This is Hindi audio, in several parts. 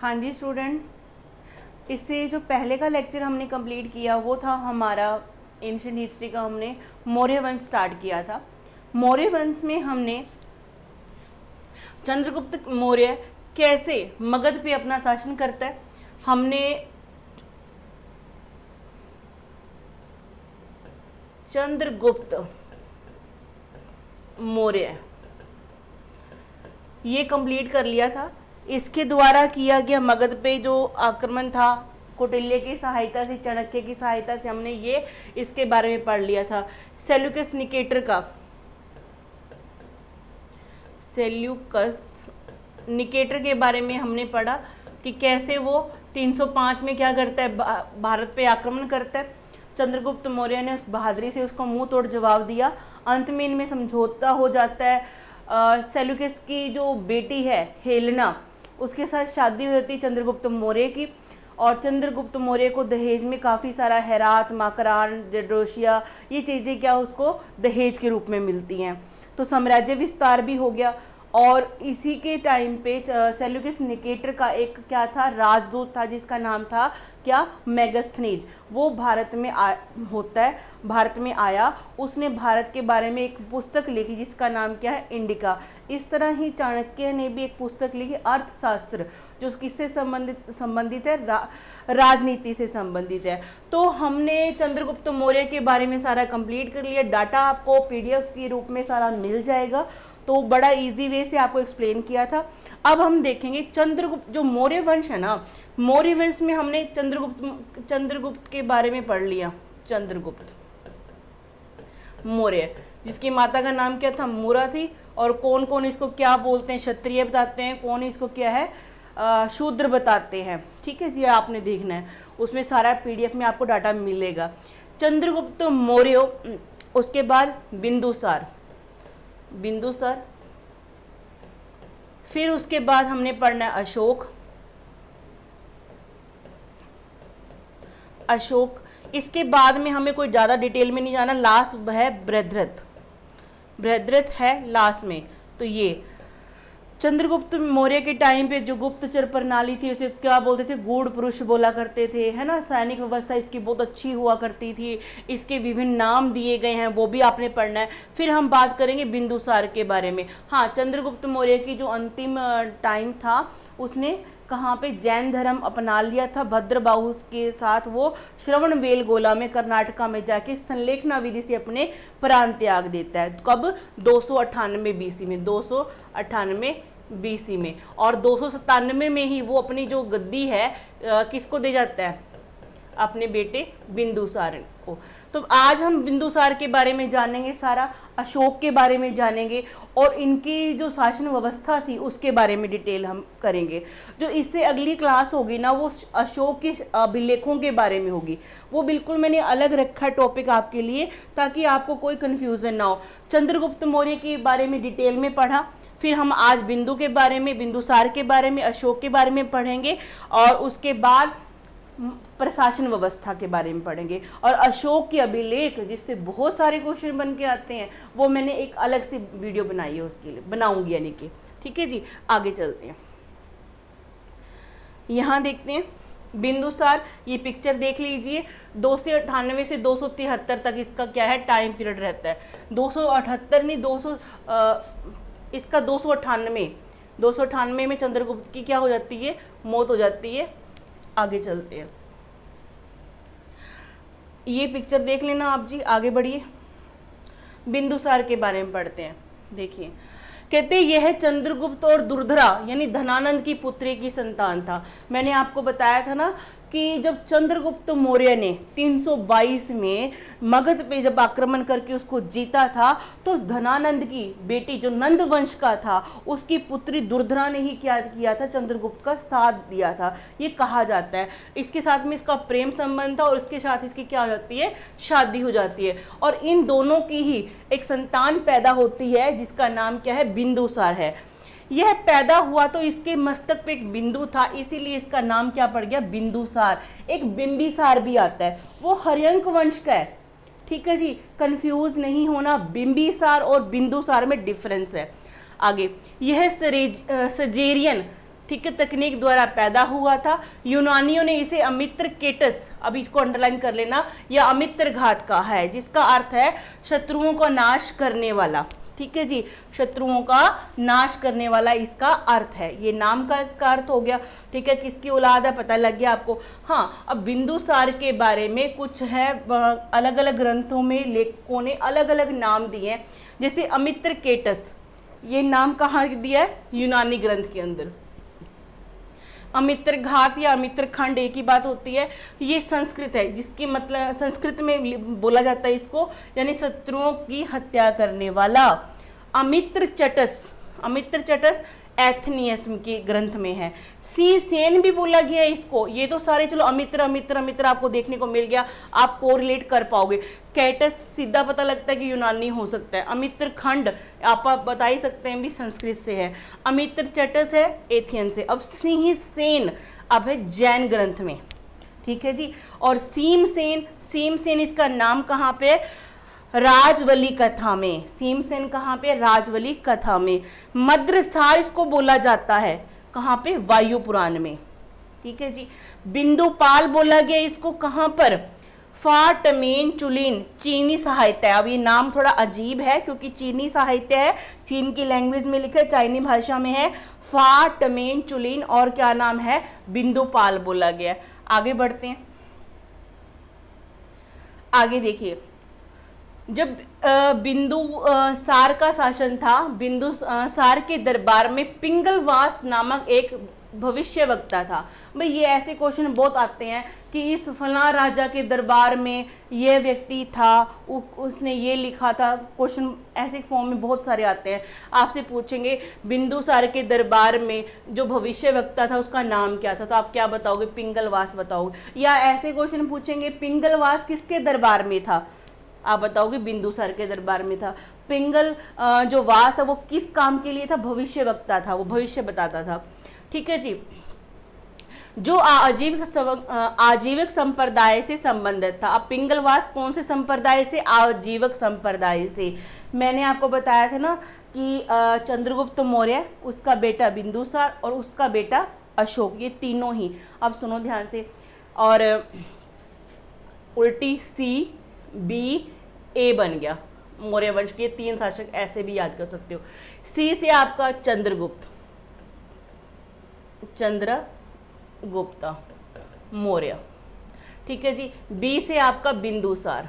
हाँ जी स्टूडेंट्स, इससे जो पहले का लेक्चर हमने कंप्लीट किया वो था हमारा एंशिएंट हिस्ट्री का। हमने मौर्य वंश स्टार्ट किया था। मौर्य वंश में हमने चंद्रगुप्त मौर्य कैसे मगध पे अपना शासन करता है, हमने चंद्रगुप्त मौर्य ये कंप्लीट कर लिया था। इसके द्वारा किया गया मगध पे जो आक्रमण था, कौटिल्य की सहायता से, चाणक्य की सहायता से हमने ये इसके बारे में पढ़ लिया था। सेल्यूकस निकेटर के बारे में हमने पढ़ा कि कैसे वो 305 में क्या करता है, भारत पे आक्रमण करता है। चंद्रगुप्त मौर्य ने उस बहादुरी से उसको मुंह तोड़ जवाब दिया। अंत में इनमें समझौता हो जाता है। सेल्यूकस की जो बेटी है हेलेना, उसके साथ शादी हो जाती है चंद्रगुप्त मौर्य की, और चंद्रगुप्त मौर्य को दहेज में काफ़ी सारा हेरात, माकरान, जडोशिया, ये चीज़ें क्या उसको दहेज के रूप में मिलती हैं। तो साम्राज्य विस्तार भी हो गया। और इसी के टाइम पे सेल्यूकस निकेटर का एक क्या था, राजदूत था जिसका नाम था क्या, मेगास्थनीज। वो भारत में भारत में आया। उसने भारत के बारे में एक पुस्तक लिखी जिसका नाम क्या है, इंडिका। इस तरह ही चाणक्य ने भी एक पुस्तक लिखी, अर्थशास्त्र, जो किससे संबंधित है, राजनीति से संबंधित है। तो हमने चंद्रगुप्त मौर्य के बारे में सारा कंप्लीट कर लिया। डाटा आपको पीडीएफ के रूप में सारा मिल जाएगा, तो बड़ा इजी वे से आपको एक्सप्लेन किया था। अब हम देखेंगे चंद्रगुप्त, जो मौर्य वंश है ना, मौर्य वंश में हमने चंद्रगुप्त के बारे में पढ़ लिया। चंद्रगुप्त मौर्य, जिसकी माता का नाम क्या था, मूरा थी। और कौन कौन इसको क्या बोलते हैं, क्षत्रिय बताते हैं, कौन इसको क्या है, शूद्र बताते हैं। ठीक है जी, आपने देखना है, उसमें सारा पीडीएफ में आपको डाटा मिलेगा। चंद्रगुप्त मौर्य, उसके बाद बिंदुसार, फिर उसके बाद हमने पढ़ना है अशोक। इसके बाद में हमें कोई ज़्यादा डिटेल में नहीं जाना। लास्ट है बृहद्रथ है लास्ट में। तो ये चंद्रगुप्त मौर्य के टाइम पे जो गुप्तचर प्रणाली थी, उसे क्या बोलते थे, गूढ़ पुरुष बोला करते थे, है ना। सैनिक व्यवस्था इसकी बहुत अच्छी हुआ करती थी। इसके विभिन्न नाम दिए गए हैं, वो भी आपने पढ़ना है। फिर हम बात करेंगे बिंदुसार के बारे में। हाँ, चंद्रगुप्त मौर्य की जो अंतिम टाइम था, उसने कहाँ पे जैन धर्म अपना लिया था। भद्रबाहु के साथ वो श्रवणबेलगोला में, कर्नाटका में जाके संलेखना विधि से अपने प्राण त्याग देता है। कब, 298 बीसी में, 298 बीसी में। और 297 में ही वो अपनी जो गद्दी है किसको दे जाता है, अपने बेटे बिंदुसार को। तो आज हम बिंदुसार के बारे में जानेंगे सारा, अशोक के बारे में जानेंगे, और इनकी जो शासन व्यवस्था थी उसके बारे में डिटेल हम करेंगे। जो इससे अगली क्लास होगी ना, वो अशोक के अभिलेखों के बारे में होगी। वो बिल्कुल मैंने अलग रखा टॉपिक आपके लिए, ताकि आपको कोई कन्फ्यूज़न ना हो। चंद्रगुप्त मौर्य के बारे में डिटेल में पढ़ा, फिर हम आज बिंदु के बारे में, बिंदुसार के बारे में, अशोक के बारे में पढ़ेंगे, और उसके बाद प्रशासन व्यवस्था के बारे में पढ़ेंगे। और अशोक की अभिलेख, जिससे बहुत सारे क्वेश्चन बन के आते हैं, वो मैंने एक अलग से वीडियो बनाई है, उसके लिए बनाऊंगी यानी कि। ठीक है जी, आगे चलते हैं। यहाँ देखते हैं बिंदुसार, ये पिक्चर देख लीजिए। 298 से 273 तक इसका क्या है, टाइम पीरियड रहता है। 278 नहीं, इसका 298 में चंद्रगुप्त की क्या हो जाती है, मौत हो जाती है। आगे चलते हैं, ये पिक्चर देख लेना आप जी, आगे बढ़िए। बिंदुसार के बारे में पढ़ते हैं। देखिए, कहते यह चंद्रगुप्त और दुर्धरा यानी धनानंद की पुत्री की संतान था। मैंने आपको बताया था ना कि जब चंद्रगुप्त मौर्य ने 322 में मगध पे जब आक्रमण करके उसको जीता था, तो धनानंद की बेटी जो नंद वंश का था, उसकी पुत्री दुर्धरा ने ही क्या किया था, चंद्रगुप्त का साथ दिया था, ये कहा जाता है। इसके साथ में इसका प्रेम संबंध था, और इसके साथ इसकी क्या हो जाती है, शादी हो जाती है। और इन दोनों की ही एक संतान पैदा होती है, जिसका नाम क्या है, बिंदुसार है। यह पैदा हुआ तो इसके मस्तक पे एक बिंदु था, इसीलिए इसका नाम क्या पड़ गया, बिंदुसार। एक बिंबिसार भी आता है, वो हर्यंक वंश का है। ठीक है जी, कंफ्यूज नहीं होना, बिंबिसार और बिंदुसार में डिफरेंस है। आगे, यह सजेरियन ठीक है, तकनीक द्वारा पैदा हुआ था। यूनानियों ने इसे अमित्रकेटस, अब इसको अंडरलाइन कर लेना, यह अमित्र घात का है, जिसका अर्थ है शत्रुओं का नाश करने वाला। ठीक है जी, शत्रुओं का नाश करने वाला इसका अर्थ है। ये नाम का इसका अर्थ हो गया। ठीक है, किसकी औलाद है पता लग गया आपको। हाँ, अब बिंदुसार के बारे में कुछ है, अलग अलग ग्रंथों में लेखकों ने अलग अलग नाम दिए हैं। जैसे अमित्रकेटस, ये नाम कहाँ दिया है? यूनानी ग्रंथ के अंदर। अमित्र घात या अमित्र खंड एक ही बात होती है। ये संस्कृत है, जिसकी मतलब संस्कृत में बोला जाता है इसको, यानी शत्रुओं की हत्या करने वाला। अमित्र चटस एथनियस के ग्रंथ में है। सी सेन भी बोला गया है इसको। ये तो सारे चलो अमित्र अमित्र अमित्र आपको देखने को मिल गया, आप कोरिलेट कर पाओगे। कैटस सीधा पता लगता है कि यूनानी हो सकता है। अमित्र खंड आप बता ही सकते हैं भी संस्कृत से है। अमित्र चटस है एथियन से। अब सिंह सेन अब है जैन ग्रंथ में। ठीक है जी, और सीम सेन इसका नाम कहाँ पे? राजवली कथा में। सीमसेन कहाँ पे? राजवली कथा में। मद्रसार इसको बोला जाता है कहाँ पे? वायु पुराण में। ठीक है जी, बिंदुपाल बोला गया इसको कहाँ पर? फाटमेन चुलिन, चीनी साहित्य है। अब ये नाम थोड़ा अजीब है क्योंकि चीनी साहित्य है, चीन की लैंग्वेज में लिखा है, चाइनी भाषा में है। फाटमेन चुलिन और क्या नाम है? बिंदुपाल बोला गया। आगे बढ़ते हैं। आगे देखिए, जब बिंदुसार का शासन था, बिंदुसार के दरबार में पिंगलवास नामक एक भविष्यवक्ता था। भाई ये ऐसे क्वेश्चन बहुत आते हैं कि इस फला राजा के दरबार में ये व्यक्ति था, उसने ये लिखा था। क्वेश्चन ऐसे फॉर्म में बहुत सारे आते हैं। आपसे पूछेंगे बिंदुसार के दरबार में जो भविष्यवक्ता था उसका नाम क्या था, तो आप क्या बताओगे? पिंगलवास बताओगे। या ऐसे क्वेश्चन पूछेंगे पिंगलवास किसके दरबार में था, आप बताओगे बिंदुसार के दरबार में था। पिंगल जो वास है वो किस काम के लिए था? भविष्यवक्ता था, वो भविष्य बताता था। ठीक है जी, जो आजीविक संप्रदाय से संबंधित था। अब पिंगलवास कौन से संप्रदाय से? आजीविक संप्रदाय से। मैंने आपको बताया था ना कि चंद्रगुप्त मौर्य, उसका बेटा बिंदुसार और उसका बेटा अशोक, ये तीनों ही। अब सुनो ध्यान से, और उल्टी सी बी ए बन गया। मौर्य वंश के 3 शासक ऐसे भी याद कर सकते हो। सी से आपका चंद्रगुप्त मौर्य। ठीक है जी, बी से आपका बिंदुसार,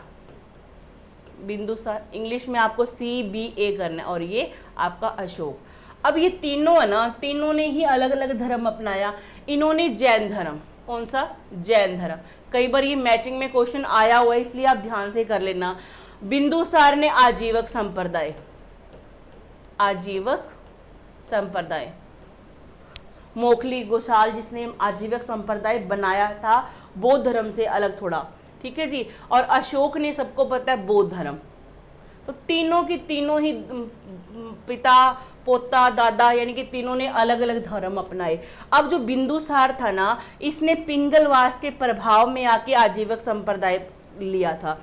इंग्लिश में आपको CBA करना है, और ये आपका अशोक। अब ये तीनों है ना, तीनों ने ही अलग अलग धर्म अपनाया। इन्होंने जैन धर्म, कौन सा? जैन धर्म। कई बार ये मैचिंग में क्वेश्चन आया हुआ है, इसलिए आप ध्यान से कर लेना। बिंदुसार ने आजीवक संप्रदाय, मोखली गोसाल जिसने आजीवक संप्रदाय बनाया था, बौद्ध धर्म से अलग थोड़ा। ठीक है जी, और अशोक ने सबको पता है बौद्ध धर्म। तो तीनों की तीनों ही पिता पोता दादा, यानी कि तीनों ने अलग अलग धर्म अपनाए। अब जो बिंदुसार था ना, इसने पिंगलवास के प्रभाव में आके आजीवक संप्रदाय लिया था।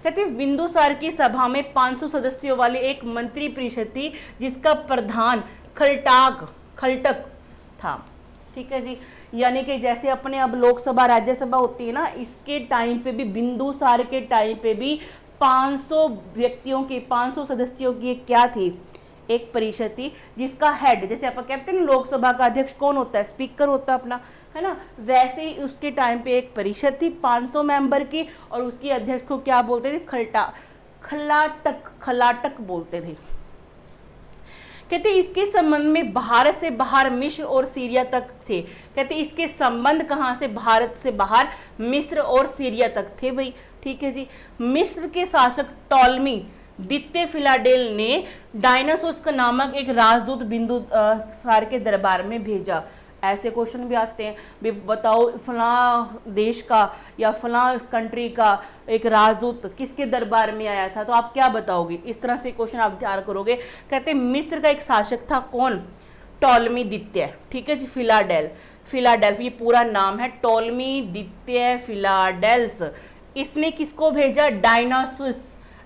कहते हैं बिंदुसार की सभा में 500 सदस्यों वाली एक मंत्री परिषद थी, जिसका प्रधान खलटक था। ठीक है जी, यानी कि जैसे अपने अब लोकसभा राज्यसभा होती है ना, इसके टाइम पे भी, बिंदुसार के टाइम पे भी 500 व्यक्तियों की, 500 सदस्यों की एक क्या थी? एक परिषद थी, जिसका हेड, जैसे आप कहते हैं ना लोकसभा का अध्यक्ष कौन होता है? स्पीकर होता है अपना, है ना। वैसे ही उसके टाइम पे एक परिषद थी 500 मेंबर की, और उसकी अध्यक्ष को क्या बोलते थे? खलाटक बोलते थे। कहते इसके संबंध में भारत से बाहर मिस्र और सीरिया तक थे। कहते इसके संबंध कहाँ से? भारत से बाहर मिस्र और सीरिया तक थे भाई। ठीक है जी, मिस्र के शासक टॉलमी द्वितीय फिलाडेल ने डायनासोरस का नामक एक राजदूत बिंदुसार के दरबार में भेजा। ऐसे क्वेश्चन भी आते हैं, भी बताओ फला देश का या फला कंट्री का एक राजदूत किसके दरबार में आया था, तो आप क्या बताओगे? इस तरह से क्वेश्चन आप तैयार करोगे। कहते हैं मिस्र का एक शासक था, कौन? टॉलमी द्वितीय। ठीक है जी, फिलाडेल्फ ये पूरा नाम है, टॉलमी द्वितीय फिलाडेल्स। इसने किसको भेजा?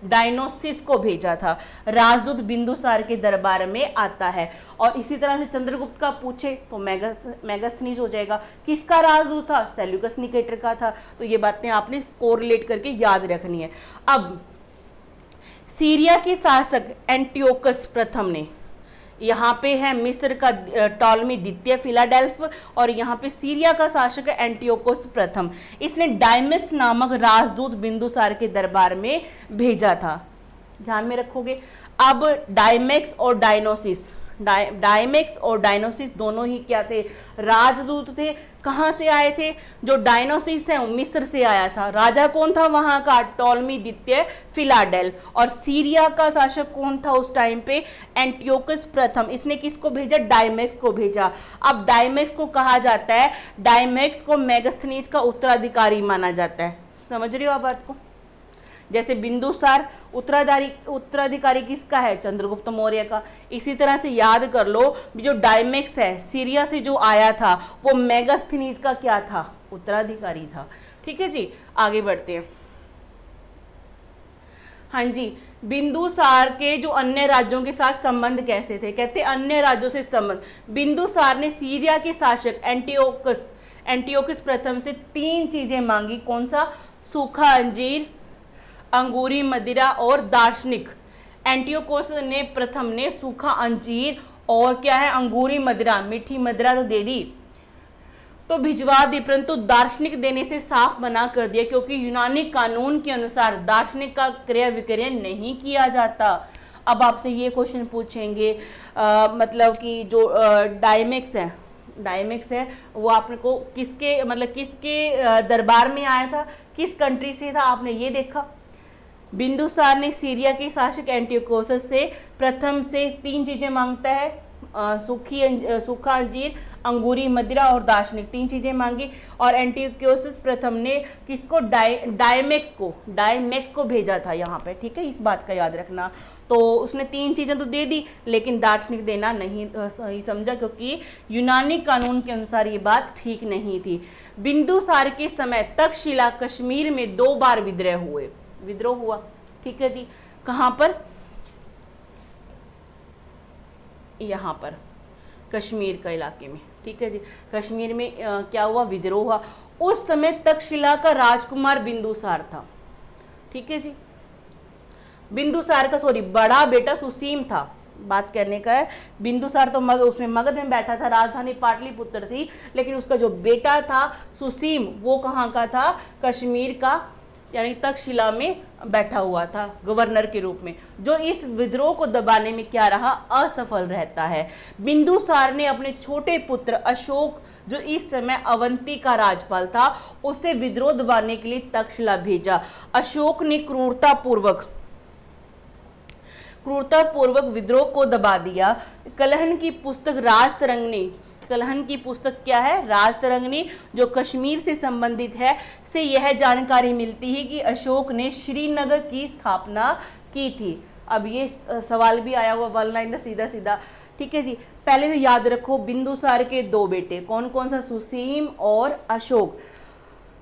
डायनोसिस को भेजा था। राजदूत बिंदुसार के दरबार में आता है। और इसी तरह से चंद्रगुप्त का पूछे तो मेगास्थनीज हो जाएगा। किसका राजदूत था? सेल्यूकस निकेटर का था। तो ये बातें आपने कोरिलेट करके याद रखनी है। अब सीरिया के शासक एंटियोकस प्रथम ने, यहाँ पे है मिस्र का टॉलमी द्वितीय फिलाडेल्फ, और यहाँ पे सीरिया का शासक है एंटियोकस प्रथम। इसने डायमेक्स नामक राजदूत बिंदुसार के दरबार में भेजा था। ध्यान में रखोगे। अब डायमेक्स और डायनोसिस दोनों ही क्या थे? राजदूत थे। कहाँ से आए थे? जो डायनोसिस है वो मिस्र से आया था। राजा कौन था वहां का? टॉलमी द्वितीय फिलाडेल्फ। और सीरिया का शासक कौन था उस टाइम पे? एंटियोकस प्रथम। इसने किसको भेजा? डायमेक्स को भेजा। अब डायमेक्स को कहा जाता है, डायमेक्स को मेगास्थनीज का उत्तराधिकारी माना जाता है। समझ रहे हो आप बात को? जैसे बिंदुसार उत्तराधिकारी किसका है? चंद्रगुप्त मौर्य का। इसी तरह से याद कर लो, जो डायमेक्स है सीरिया से जो आया था वो मेगास्थनीज का क्या था? उत्तराधिकारी था। ठीक है जी, आगे बढ़ते हैं। हाँ जी, बिंदुसार के जो अन्य राज्यों के साथ संबंध कैसे थे? कहते अन्य राज्यों से संबंध। बिंदुसार ने सीरिया के शासक एंटियोकस प्रथम से 3 चीजें मांगी। कौन सा? सूखा अंजीर, अंगूरी मदिरा और दार्शनिक। एंटियोकस ने प्रथम ने सूखा अंजीर और क्या है? अंगूरी मदिरा, मीठी मदिरा तो दे दी, तो भिजवा दी, परंतु दार्शनिक देने से साफ मना कर दिया, क्योंकि यूनानी कानून के अनुसार दार्शनिक का क्रय विक्रय नहीं किया जाता। अब आपसे ये क्वेश्चन पूछेंगे, मतलब कि जो डायमेक्स है वो आपको किसके दरबार में आया था? किस कंट्री से था? आपने ये देखा। बिंदुसार ने सीरिया के शासक एंटियोकोस से प्रथम से 3 चीजें मांगता है, सूखा अंजीर, अंगूरी मदिरा और दार्शनिक, 3 चीजें मांगी। और एंटियोकोस प्रथम ने किसको? डायमेक्स को भेजा था यहाँ पे। ठीक है, इस बात का याद रखना। तो उसने 3 चीजें तो दे दी, लेकिन दार्शनिक देना नहीं सही समझा, क्योंकि यूनानी कानून के अनुसार ये बात ठीक नहीं थी। बिंदुसार के समय तक्षशिला कश्मीर में 2 बार विद्रोह हुआ। ठीक है जी, कहां पर? यहां पर कश्मीर का इलाके में। ठीक है जी, कश्मीर में क्या हुआ? विद्रोह हुआ। उस समय तक्षशिला का राजकुमार बिंदुसार था। ठीक है जी, बिंदुसार का बड़ा बेटा सुसीम था। बात करने का है, बिंदुसार तो उसमें मगध में बैठा था, राजधानी पाटलिपुत्र थी, लेकिन उसका जो बेटा था सुसीम, वो कहाँ का था? कश्मीर का, यानी तक्षशिला में बैठा हुआ था गवर्नर के रूप में, जो इस विद्रोह को दबाने में क्या रहा? असफल रहता है। बिंदुसार ने अपने छोटे पुत्र अशोक, जो इस समय अवंती का राज्यपाल था, उसे विद्रोह दबाने के लिए तक्षशिला भेजा। अशोक ने क्रूरतापूर्वक विद्रोह को दबा दिया। कलहन की पुस्तक क्या है? राजतरंगिणी, जो कश्मीर से संबंधित है, से यह जानकारी मिलती है कि अशोक ने श्रीनगर की स्थापना की थी। अब ये सवाल भी आया हुआ 1 लाइन सीधा। ठीक है जी, पहले तो याद रखो, बिंदुसार के 2 बेटे, कौन कौन सा? सुसीम और अशोक।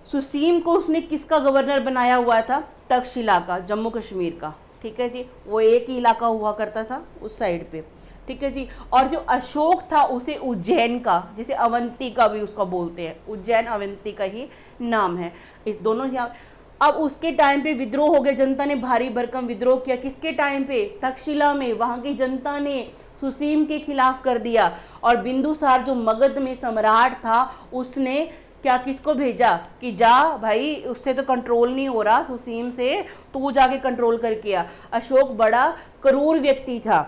सुसीम को उसने किसका गवर्नर बनाया हुआ था? तक्षशिला का, जम्मू कश्मीर का। ठीक है जी, वो एक ही इलाका हुआ करता था उस साइड पे। ठीक है जी, और जो अशोक था उसे उज्जैन का, जिसे अवंती का भी उसका बोलते हैं, उज्जैन अवंती का ही नाम है। इस दोनों यहाँ अब उसके टाइम पे विद्रोह हो गया, जनता ने भारी भरकम विद्रोह किया। किसके टाइम पे? तक्षशिला में। वहां की जनता ने सुसीम के खिलाफ कर दिया, और बिंदुसार जो मगध में सम्राट था, उसने क्या किसको भेजा कि जा भाई, उससे तो कंट्रोल नहीं हो रहा सुसीम से, तू जाके कंट्रोल करके आ। अशोक बड़ा क्रूर व्यक्ति था।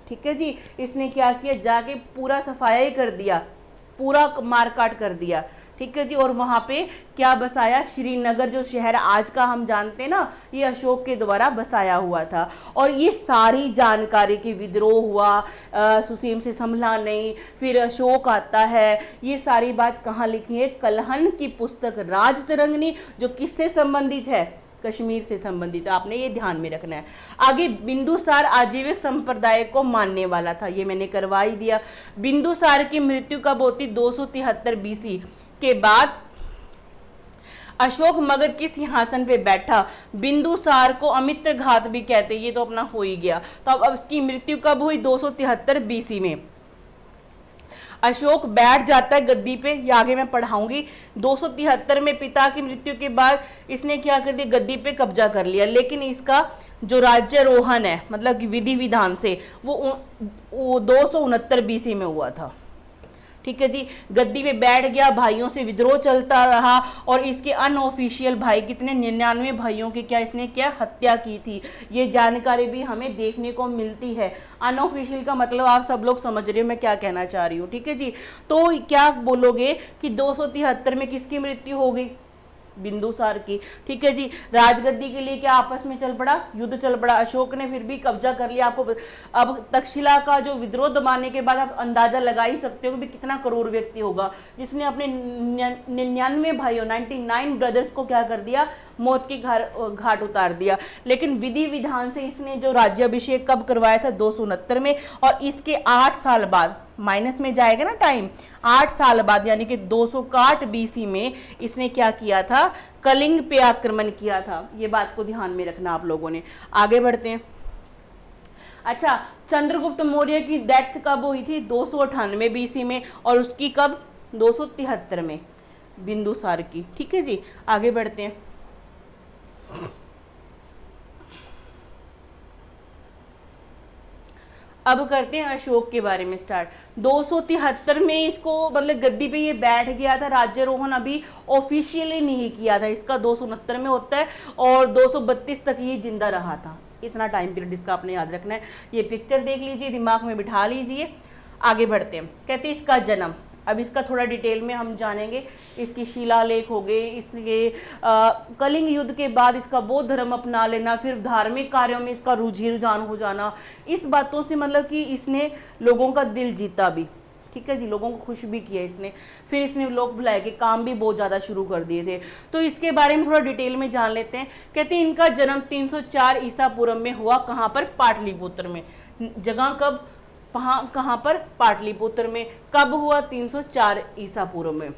ठीक है जी, इसने क्या किया? जाके पूरा सफाया ही कर दिया, पूरा मारकाट कर दिया। ठीक है जी, और वहां पे क्या बसाया? श्रीनगर, जो शहर आज का हम जानते हैं ना, ये अशोक के द्वारा बसाया हुआ था। और ये सारी जानकारी की विद्रोह हुआ, सुसीम से संभला नहीं, फिर अशोक आता है, ये सारी बात कहाँ लिखी है? कलहन की पुस्तक राजतरंगिणी, जो किससे संबंधित है? कश्मीर से संबंधित। आपने ये ध्यान में रखना है। आगे, बिंदुसार आजीविक संप्रदाय को मानने वाला था, ये मैंने करवा ही दिया। बिंदुसार की मृत्यु कब होती? 273 BC के बाद अशोक मगध के सिंहासन पे बैठा। बिंदुसार को अमित्र घात भी कहते, ये तो अपना हो ही गया। तो अब इसकी मृत्यु कब हुई? 273 बीसी में अशोक बैठ जाता है गद्दी पे, ये आगे मैं पढ़ाऊंगी। 273 में पिता की मृत्यु के बाद इसने क्या कर दिया? गद्दी पे कब्जा कर लिया। लेकिन इसका जो राज्यारोहण है, मतलब कि विधि विधान से, वो 269 बीसी में हुआ था। ठीक है जी, गद्दी पे बैठ गया, भाइयों से विद्रोह चलता रहा और इसके अनऑफिशियल भाई कितने 99 भाइयों की क्या इसने क्या हत्या की थी, ये जानकारी भी हमें देखने को मिलती है। अनऑफिशियल का मतलब आप सब लोग समझ रहे हो मैं क्या कहना चाह रही हूँ। ठीक है जी, तो क्या बोलोगे कि 273 में किसकी मृत्यु हो गई? बिंदुसार की। ठीक है जी, राजगद्दी के लिए क्या आपस में चल पड़ा? युद्ध चल पड़ा। अशोक ने फिर भी कब्जा कर लिया। आपको अब तक्षशिला का जो विद्रोह दबाने के बाद आप अंदाजा लगा ही सकते हो कि कितना क्रूर व्यक्ति होगा जिसने अपने 99 भाइयों 99 ब्रदर्स को क्या कर दिया? मौत के घाट उतार दिया। लेकिन विधि विधान से इसने जो राज्याभिषेक कब करवाया था? 269 में। और इसके 8 साल बाद, माइनस में जाएगा ना टाइम, 8 साल बाद यानी कि 261 बीसी में इसने क्या किया था? कलिंग पे आक्रमण किया था। ये बात को ध्यान में रखना आप लोगों ने। आगे बढ़ते हैं। अच्छा, चंद्रगुप्त मौर्य की डेथ कब हुई थी? 298 बीसी में। और उसकी कब? 273 में, बिंदुसार की। ठीक है जी, आगे बढ़ते हैं। अब करते हैं अशोक के बारे में स्टार्ट। 273 में इसको मतलब गद्दी पे ये बैठ गया था। राज्यारोहण अभी ऑफिशियली नहीं किया था इसका, 269 में होता है और 232 तक ये जिंदा रहा था। इतना टाइम पीरियड इसका आपने याद रखना है। ये पिक्चर देख लीजिए, दिमाग में बिठा लीजिए। आगे बढ़ते हैं। कहते हैं इसका जन्म, अब इसका थोड़ा डिटेल में हम जानेंगे। इसकी शिलालेख हो गए, इसके कलिंग युद्ध के बाद इसका बौद्ध धर्म अपना लेना, फिर धार्मिक कार्यों में इसका रुझान हो जाना, इस बातों से मतलब कि इसने लोगों का दिल जीता भी। ठीक है जी, लोगों को खुश भी किया इसने। फिर इसने लोग बुलाए के काम भी बहुत ज़्यादा शुरू कर दिए थे। तो इसके बारे में थोड़ा डिटेल में जान लेते हैं। कहते हैं इनका जन्म 304 ईसा पूर्व में हुआ। कहाँ पर? पाटलिपुत्र में। जगह कब? कहाँ पर? पाटलिपुत्र में। कब हुआ? 304 ईसा पूर्व में।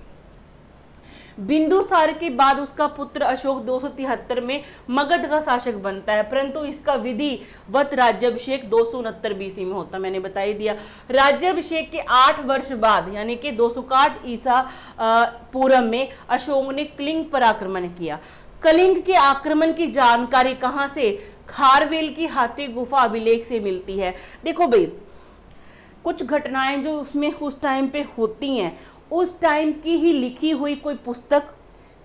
बिंदुसार के बाद उसका पुत्र अशोक 273 में मगध का शासक बनता है, परंतु इसका विधिवत राज्याभिषेक 269 बीसी में होता, मैंने बता ही दिया। राज्याभिषेक के 8 वर्ष बाद यानी कि 261 ईसा पूर्व में अशोक ने कलिंग पर आक्रमण किया। कलिंग के आक्रमण की जानकारी कहां से? खारवेल की हाथी गुफा अभिलेख से मिलती है। देखो भाई, कुछ घटनाएं जो उसमें उस टाइम पे होती हैं, उस टाइम की ही लिखी हुई कोई पुस्तक,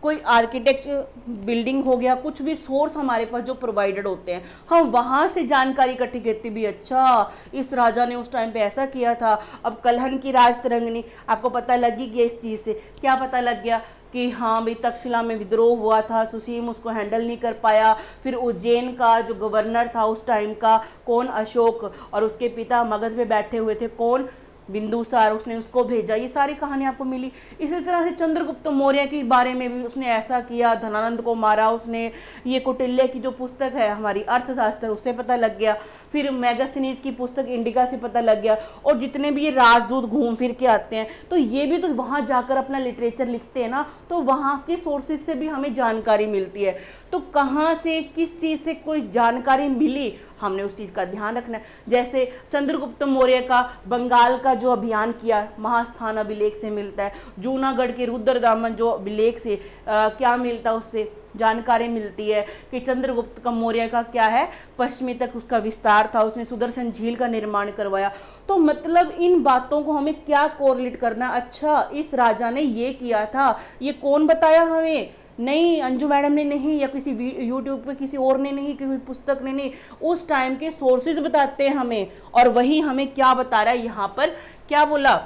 कोई आर्किटेक्चर बिल्डिंग हो गया, कुछ भी सोर्स हमारे पास जो प्रोवाइडेड होते हैं, हम वहाँ से जानकारी इकट्ठी करते भी। अच्छा, इस राजा ने उस टाइम पे ऐसा किया था। अब कलहन की राजतरंगिणी, आपको पता लग ही गया इस चीज़ से। क्या पता लग गया? कि हाँ भाई, तक्षशिला में विद्रोह हुआ था, सुसीम उसको हैंडल नहीं कर पाया। फिर उज्जैन का जो गवर्नर था उस टाइम का, कौन? अशोक, और उसके पिता मगध पे बैठे हुए थे, कौन? बिंदुसार, उसने उसको भेजा। ये सारी कहानी आपको मिली। इसी तरह से चंद्रगुप्त मौर्य के बारे में भी उसने ऐसा किया, धनानंद को मारा उसने। ये कौटिल्य की जो पुस्तक है हमारी अर्थशास्त्र, उससे पता लग गया। फिर मेगास्थनीज की पुस्तक इंडिका से पता लग गया। और जितने भी ये राजदूत घूम फिर के आते हैं, तो ये भी तो वहाँ जाकर अपना लिटरेचर लिखते हैं ना, तो वहाँ के सोर्सेज से भी हमें जानकारी मिलती है। तो कहाँ से किस चीज़ से कोई जानकारी मिली, हमने उस चीज़ का ध्यान रखना है। जैसे चंद्रगुप्त मौर्य का बंगाल का जो अभियान किया, महास्थान अभिलेख से मिलता है। जूनागढ़ के रुद्रदामन जो अभिलेख से क्या मिलता है, उससे जानकारी मिलती है कि चंद्रगुप्त का मौर्य का क्या है, पश्चिमी तक उसका विस्तार था, उसने सुदर्शन झील का निर्माण करवाया। तो मतलब इन बातों को हमें क्या कोरिलेट करना? अच्छा, इस राजा ने ये किया था, ये कौन बताया हमें? नहीं, अंजू मैडम ने नहीं, या किसी यूट्यूब पे किसी और ने नहीं, किसी पुस्तक ने नहीं, उस टाइम के सोर्सेज बताते हैं हमें। और वही हमें क्या बता रहा है यहाँ पर? क्या बोला?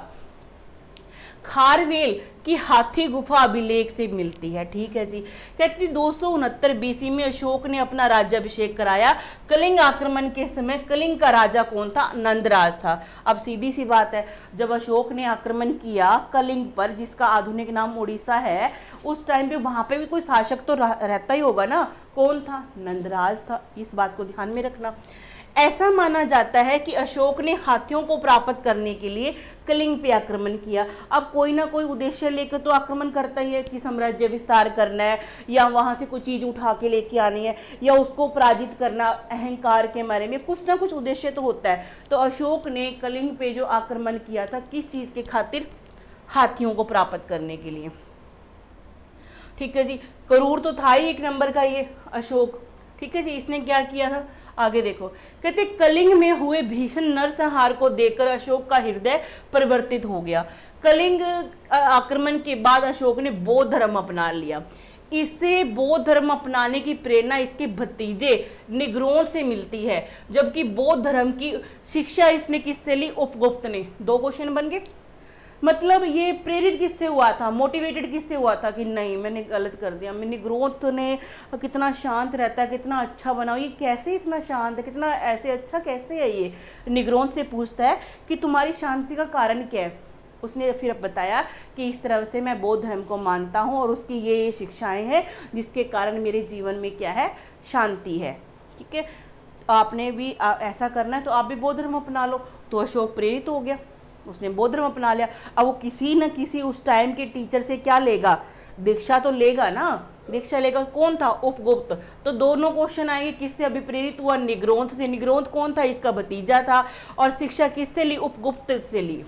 खारवेल की हाथी गुफा अभिलेख से मिलती है। ठीक है जी। कहती 269 बीसी में अशोक ने अपना राज्याभिषेक कराया। कलिंग आक्रमण के समय कलिंग का राजा कौन था? नंदराज था। अब सीधी सी बात है, जब अशोक ने आक्रमण किया कलिंग पर, जिसका आधुनिक नाम उड़ीसा है, उस टाइम पे वहां पे भी कोई शासक तो रहता ही होगा ना। कौन था? नंदराज था। इस बात को ध्यान में रखना। ऐसा माना जाता है कि अशोक ने हाथियों को प्राप्त करने के लिए कलिंग पे आक्रमण किया। अब कोई ना कोई उद्देश्य लेकर तो आक्रमण करता ही है कि साम्राज्य विस्तार करना है, या वहां से कुछ चीज उठा के लेके आनी है, या उसको पराजित करना, अहंकार के मारे में कुछ ना कुछ उद्देश्य तो होता है। तो अशोक ने कलिंग पे जो आक्रमण किया था, किस चीज के खातिर? हाथियों को प्राप्त करने के लिए। ठीक है जी, क्रूर तो था ही एक नंबर का ये अशोक। ठीक है जी, इसने क्या किया था आगे देखो। कहते कलिंग में हुए भीषण नरसंहार को देखकर अशोक का हृदय परिवर्तित हो गया। कलिंग आक्रमण के बाद अशोक ने बौद्ध धर्म अपना लिया। इसे बौद्ध धर्म अपनाने की प्रेरणा इसके भतीजे निग्रोन से मिलती है, जबकि बौद्ध धर्म की शिक्षा इसने किससे ली? उपगुप्त ने। दो क्वेश्चन बन गए। मतलब ये प्रेरित किससे हुआ था, मोटिवेटेड किससे हुआ था कि नहीं मैंने गलत कर दिया, मैंने ग्रोथ ने कितना शांत रहता है, कितना अच्छा बनाओ, ये कैसे इतना शांत है, कितना ऐसे अच्छा कैसे है ये? निग्रोन से पूछता है कि तुम्हारी शांति का कारण क्या है। उसने फिर बताया कि इस तरह से मैं बौद्ध धर्म को मानता हूँ और उसकी ये शिक्षाएं हैं जिसके कारण मेरे जीवन में क्या है? शांति है। ठीक है, आपने भी ऐसा करना है तो आप भी बौद्ध धर्म अपना लो। तो अशोक प्रेरित हो गया, उसने बौद्ध धर्म अपना लिया। अब वो किसी न किसी उस टाइम के टीचर से क्या लेगा? दीक्षा तो लेगा ना, दीक्षा लेगा। कौन था? उपगुप्त। तो दोनों क्वेश्चन आएंगे, किससे अभी प्रेरित हुआ? निग्रोंथ से। निग्रोंथ कौन था? इसका भतीजा था। और शिक्षा किससे ली? उपगुप्त से ली।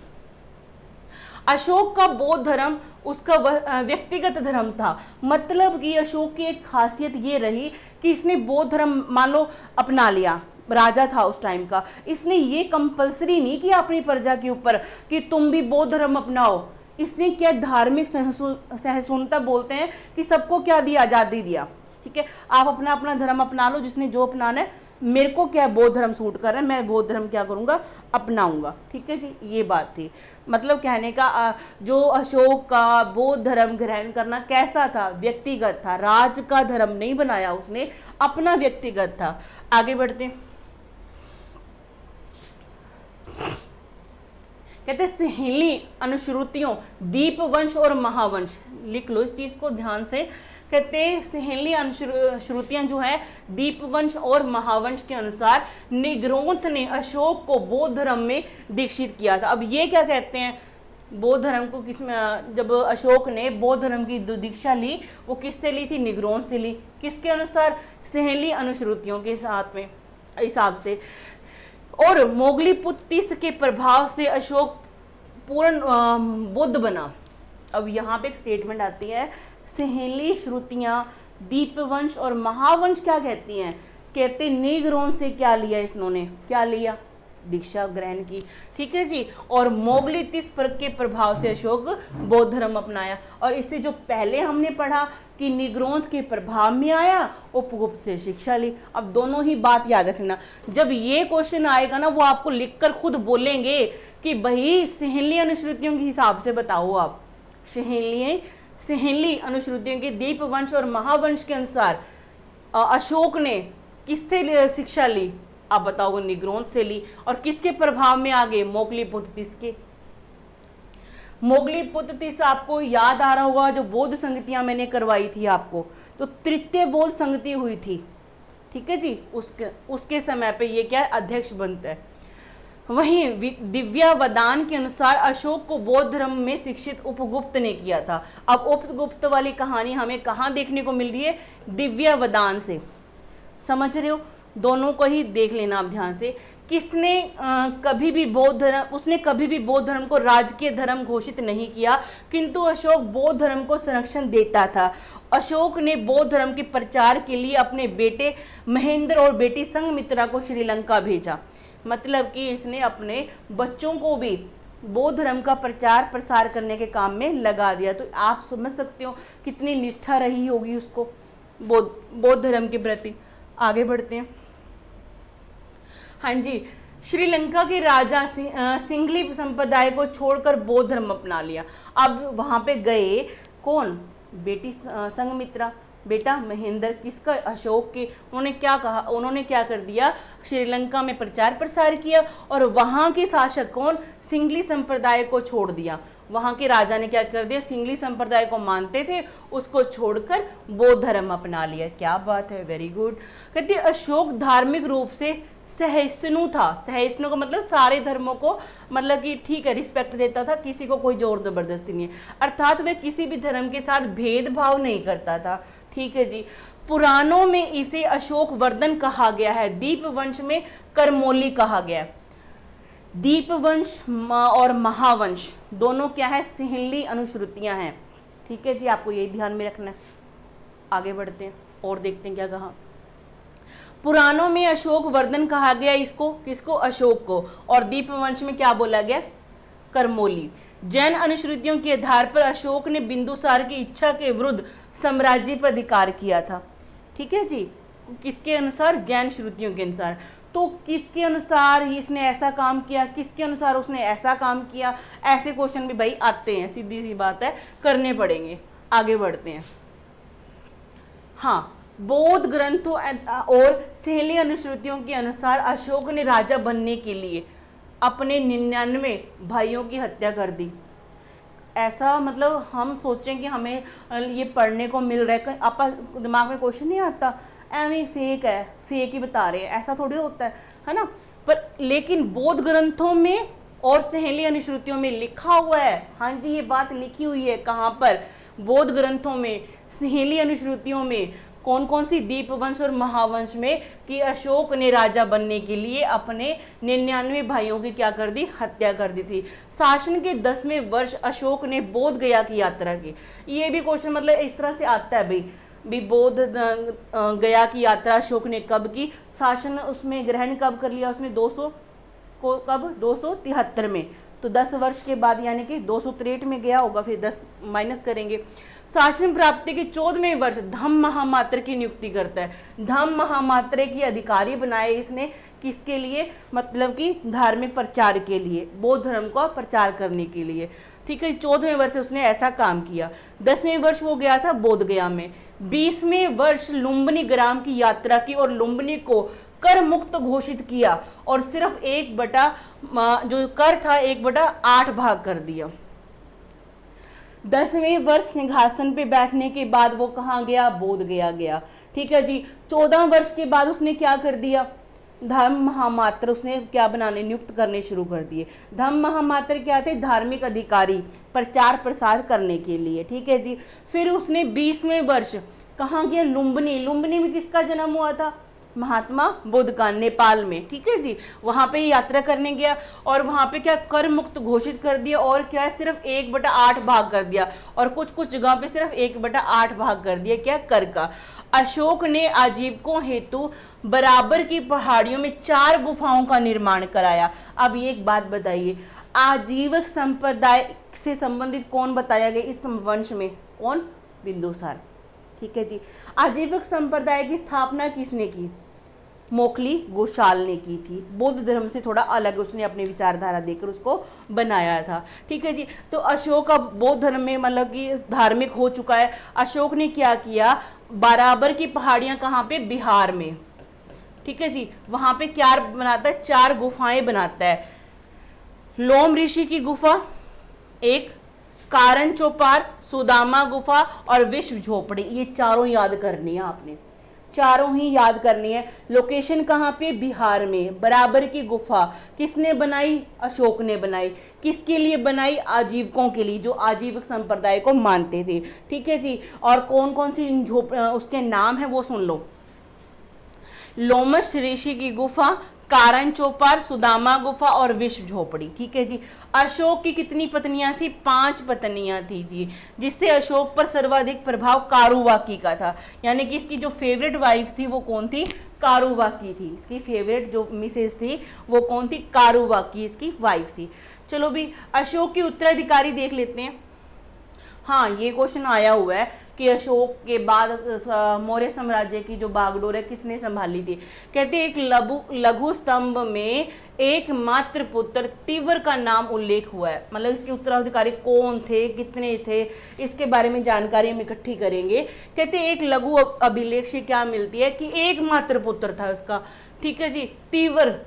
अशोक का बौद्ध धर्म उसका व्यक्तिगत धर्म था। मतलब कि अशोक की एक खासियत ये रही कि इसने बौद्ध धर्म मान लो अपना लिया, राजा था उस टाइम का, इसने ये कंपलसरी नहीं किया अपनी प्रजा के ऊपर कि तुम भी बौद्ध धर्म अपनाओ। इसने क्या धार्मिक सहिष्णुता बोलते हैं कि सबको क्या दिया? आज़ादी दिया। ठीक है, आप अपना अपना धर्म अपना लो, जिसने जो अपनाना है। मेरे को क्या बौद्ध धर्म सूट कर रहा है, मैं बौद्ध धर्म क्या करूंगा? अपनाऊंगा। ठीक है जी, ये बात थी। मतलब कहने का जो अशोक का बौद्ध धर्म ग्रहण करना कैसा था? व्यक्तिगत था, राज का धर्म नहीं बनाया उसने, अपना व्यक्तिगत था। आगे बढ़ते हैं। कहते सिंहली अनुश्रुतियों दीपवंश और महावंश, लिख लो इस चीज को ध्यान से। कहते सिंहली अनुश्रुतियां जो है दीपवंश और महावंश के अनुसार निग्रोंथ ने अशोक को बौद्ध धर्म में दीक्षित किया था। अब ये क्या कहते हैं? बौद्ध धर्म को किसमें, जब अशोक ने बौद्ध धर्म की दीक्षा ली वो किससे ली थी? निग्रोंथ से ली। किसके अनुसार? सिंहली अनुश्रुतियों के साथ में हिसाब से। और मोगली पुत्तिस के प्रभाव से अशोक पूर्ण बुद्ध बना। अब यहाँ पे एक स्टेटमेंट आती है, सिंहली श्रुतियां दीपवंश और महावंश क्या कहती हैं? कहते निग्रोन से क्या लिया इन्होंने? क्या लिया? दीक्षा ग्रहण की। ठीक है जी। और मोगली तिस के प्रभाव से अशोक बौद्ध धर्म अपनाया। और इससे जो पहले हमने पढ़ा कि निग्रोंथ के प्रभाव में आया, उपगुप्त से शिक्षा ली। अब दोनों ही बात याद रखना, जब ये क्वेश्चन आएगा ना वो आपको लिखकर खुद बोलेंगे कि भाई सिंहली अनुश्रुतियों के हिसाब से बताओ आप। सिंहली अनुश्रुतियों के दीपवंश और महावंश के अनुसार अशोक ने किससे शिक्षा ली? आप बताओ। निग्रोंथ से ली। और किसके प्रभाव में आ गए? मोगलीपुत्तिस के। मोगलीपुत्तिस आपको याद आ रहा होगा, जो बौद्ध संगतियां मैंने करवाई थी आपको, तो तृतीय बौद्ध संगति हुई थी। ठीक है जी, उसके समय पे ये क्या है? अध्यक्ष बनता है। वहीं दिव्यावदान के अनुसार अशोक को बौद्ध धर्म में शिक्षित उपगुप्त ने किया था। अब उपगुप्त वाली कहानी हमें कहाँ देखने को मिल रही है? दिव्यावदान से। समझ रहे हो? दोनों को ही देख लेना आप ध्यान से। किसने कभी भी बौद्ध धर्म, उसने कभी भी बौद्ध धर्म को राजकीय धर्म घोषित नहीं किया, किंतु अशोक बौद्ध धर्म को संरक्षण देता था। अशोक ने बौद्ध धर्म के प्रचार के लिए अपने बेटे महेंद्र और बेटी संघमित्रा को श्रीलंका भेजा। मतलब कि इसने अपने बच्चों को भी बौद्ध धर्म का प्रचार प्रसार करने के काम में लगा दिया। तो आप समझ सकते हो कितनी निष्ठा रही होगी उसको बौद्ध धर्म के प्रति। आगे बढ़ते हैं। हाँ जी, श्रीलंका के राजा सिंघली संप्रदाय को छोड़कर बौद्ध धर्म अपना लिया। अब वहां पे गए कौन? बेटी संघमित्रा, बेटा महेंद्र, किसका? अशोक के। उन्होंने क्या कहा? उन्होंने क्या कर दिया? श्रीलंका में प्रचार प्रसार किया। और वहां के शासक कौन? सिंघली संप्रदाय को छोड़ दिया। वहां के राजा ने क्या कर दिया? सिंघली संप्रदाय को मानते थे, उसको छोड़कर बौद्ध धर्म अपना लिया। क्या बात है, वेरी गुड। कहते अशोक धार्मिक रूप से सहिष्णु था। सहिष्णु का मतलब सारे धर्मों को मतलब कि ठीक है रिस्पेक्ट देता था, किसी को कोई जोर जबरदस्ती नहीं है, अर्थात वह किसी भी धर्म के साथ भेदभाव नहीं करता था। ठीक है जी। पुराणों में इसे अशोक वर्धन कहा गया है, दीपवंश में करमौली कहा गया है। दीपवंश और महावंश दोनों क्या है, सिंहली अनुश्रुतियां हैं। ठीक है जी, आपको यही ध्यान में रखना है। आगे बढ़ते हैं और देखते हैं क्या कहा। पुराणों में अशोक वर्धन कहा गया इसको, किसको, अशोक को, और दीपवंश में क्या बोला गया, करमौली। जैन अनुश्रुतियों के आधार पर अशोक ने बिंदुसार की इच्छा के विरुद्ध साम्राज्य पर अधिकार किया था। ठीक है जी, किसके अनुसार, जैन श्रुतियों के अनुसार। तो किसके अनुसार इसने ऐसा काम किया, किसके अनुसार उसने ऐसा काम किया, ऐसे क्वेश्चन भी भाई आते हैं, सीधी सी बात है, करने पड़ेंगे। आगे बढ़ते हैं। हाँ, बौद्ध ग्रंथों और सिंहली अनुश्रुतियों के अनुसार अशोक ने राजा बनने के लिए अपने 99 भाइयों की हत्या कर दी। ऐसा मतलब हम सोचें कि हमें ये पढ़ने को मिल रहा है, आपका दिमाग में क्वेश्चन नहीं आता, एवं फेक है, फेक ही बता रहे हैं, ऐसा थोड़ी होता है ना। पर लेकिन बौद्ध ग्रंथों में और सिंहली अनुश्रुतियों में लिखा हुआ है, हाँ जी ये बात लिखी हुई है, कहाँ पर, बौद्ध ग्रंथों में, सिंहली अनुश्रुतियों में, कौन कौन सी, दीपवंश और महावंश में, कि अशोक ने राजा बनने के लिए अपने 99 भाइयों की क्या कर दी, हत्या कर दी थी। शासन के 10वें वर्ष अशोक ने बोध गया की यात्रा की। ये भी क्वेश्चन मतलब इस तरह से आता है भाई, भी बोध गया की यात्रा अशोक ने कब की, शासन उसमें ग्रहण कब कर लिया उसने, 200 को कब, 273 में, तो 10 वर्ष के बाद यानी कि 263 में गया होगा, फिर 10 माइनस करेंगे। शासन प्राप्ति के 14वें वर्ष धम्म महामात्र की नियुक्ति करता है। धम्म महामात्र की अधिकारी बनाए इसने, किसके लिए, मतलब कि धार्मिक प्रचार के लिए, बौद्ध धर्म को प्रचार करने के लिए। ठीक है, 14वें वर्ष उसने ऐसा काम किया। 10वें वर्ष वो गया था बोध गया में। 20वें वर्ष लुम्बिनी ग्राम की यात्रा की और लुम्बिनी को कर मुक्त घोषित किया और सिर्फ 1/, जो कर था 1/8 भाग कर दिया। 10वें वर्ष सिंहासन पे बैठने के बाद वो कहाँ गया, बोध गया गया। ठीक है जी। 14 वर्ष के बाद उसने क्या कर दिया, धम्म महामात्र उसने क्या बनाने, नियुक्त करने शुरू कर दिए। धम्म महामात्र क्या थे, धार्मिक अधिकारी, प्रचार प्रसार करने के लिए। ठीक है जी। फिर उसने 20वें वर्ष कहाँ गया, लुम्बिनी। लुम्बिनी में किसका जन्म हुआ था, महात्मा बुद्ध का, नेपाल में। ठीक है जी, वहां पे यात्रा करने गया और वहां पे क्या, कर मुक्त घोषित कर दिया और क्या है, सिर्फ 1/8 भाग कर दिया, और कुछ कुछ जगह पे सिर्फ 1/8 भाग कर दिया क्या, कर का। अशोक ने आजीविकों हेतु बराबर की पहाड़ियों में 4 गुफाओं का निर्माण कराया। अब ये एक बात बताइए, आजीविक संप्रदाय से संबंधित कौन बताया गया इस वंश में, कौन, बिंदुसार। ठीक है जी। आजीविक संप्रदाय की स्थापना किसने की, मोखली गोशाल ने की थी। बौद्ध धर्म से थोड़ा अलग उसने अपनी विचारधारा देकर उसको बनाया था। ठीक है जी। तो अशोक अब बौद्ध धर्म में मतलब कि धार्मिक हो चुका है। अशोक ने क्या किया, बराबर की पहाड़ियां कहाँ पे, बिहार में। ठीक है जी, वहां पे क्या बनाता है, 4 गुफाएं बनाता है। लोम ऋषि की गुफा एक, कारण चौपार, सुदामा गुफा और विश्व झोपड़ी, ये चारों याद करनी है आपने, चारों ही याद करनी है। लोकेशन कहाँ पे, बिहार में। बराबर की गुफा किसने बनाई, अशोक ने बनाई। किसके लिए बनाई, आजीविकों के लिए, जो आजीविक संप्रदाय को मानते थे। ठीक है जी। और कौन कौन सी उसके नाम है वो सुन लो, लोमश ऋषि की गुफा, कारण चौपार, सुदामा गुफा और विश्व झोपड़ी। ठीक है जी। अशोक की कितनी पत्नियां थी, 5 पत्नियां थी जी, जिससे अशोक पर सर्वाधिक प्रभाव कारुवाकी का था। यानी कि इसकी जो फेवरेट वाइफ थी वो कौन थी, कारुवाकी थी। इसकी फेवरेट जो मिसेज थी वो कौन थी, कारुवाकी इसकी वाइफ थी। चलो भी अशोक की उत्तराधिकारी देख लेते हैं। हाँ, ये क्वेश्चन आया हुआ है कि अशोक के बाद मौर्य साम्राज्य की जो बागडोर है किसने संभाली थी। कहते एक लघु स्तंभ में एकमात्र पुत्र तीव्र का नाम उल्लेख हुआ है। मतलब इसके उत्तराधिकारी कौन थे, कितने थे, इसके बारे में जानकारी हम इकट्ठी करेंगे। कहते एक लघु अभिलेख से क्या मिलती है कि एकमात्र पुत्र था उसका। ठीक है जी, तीव्र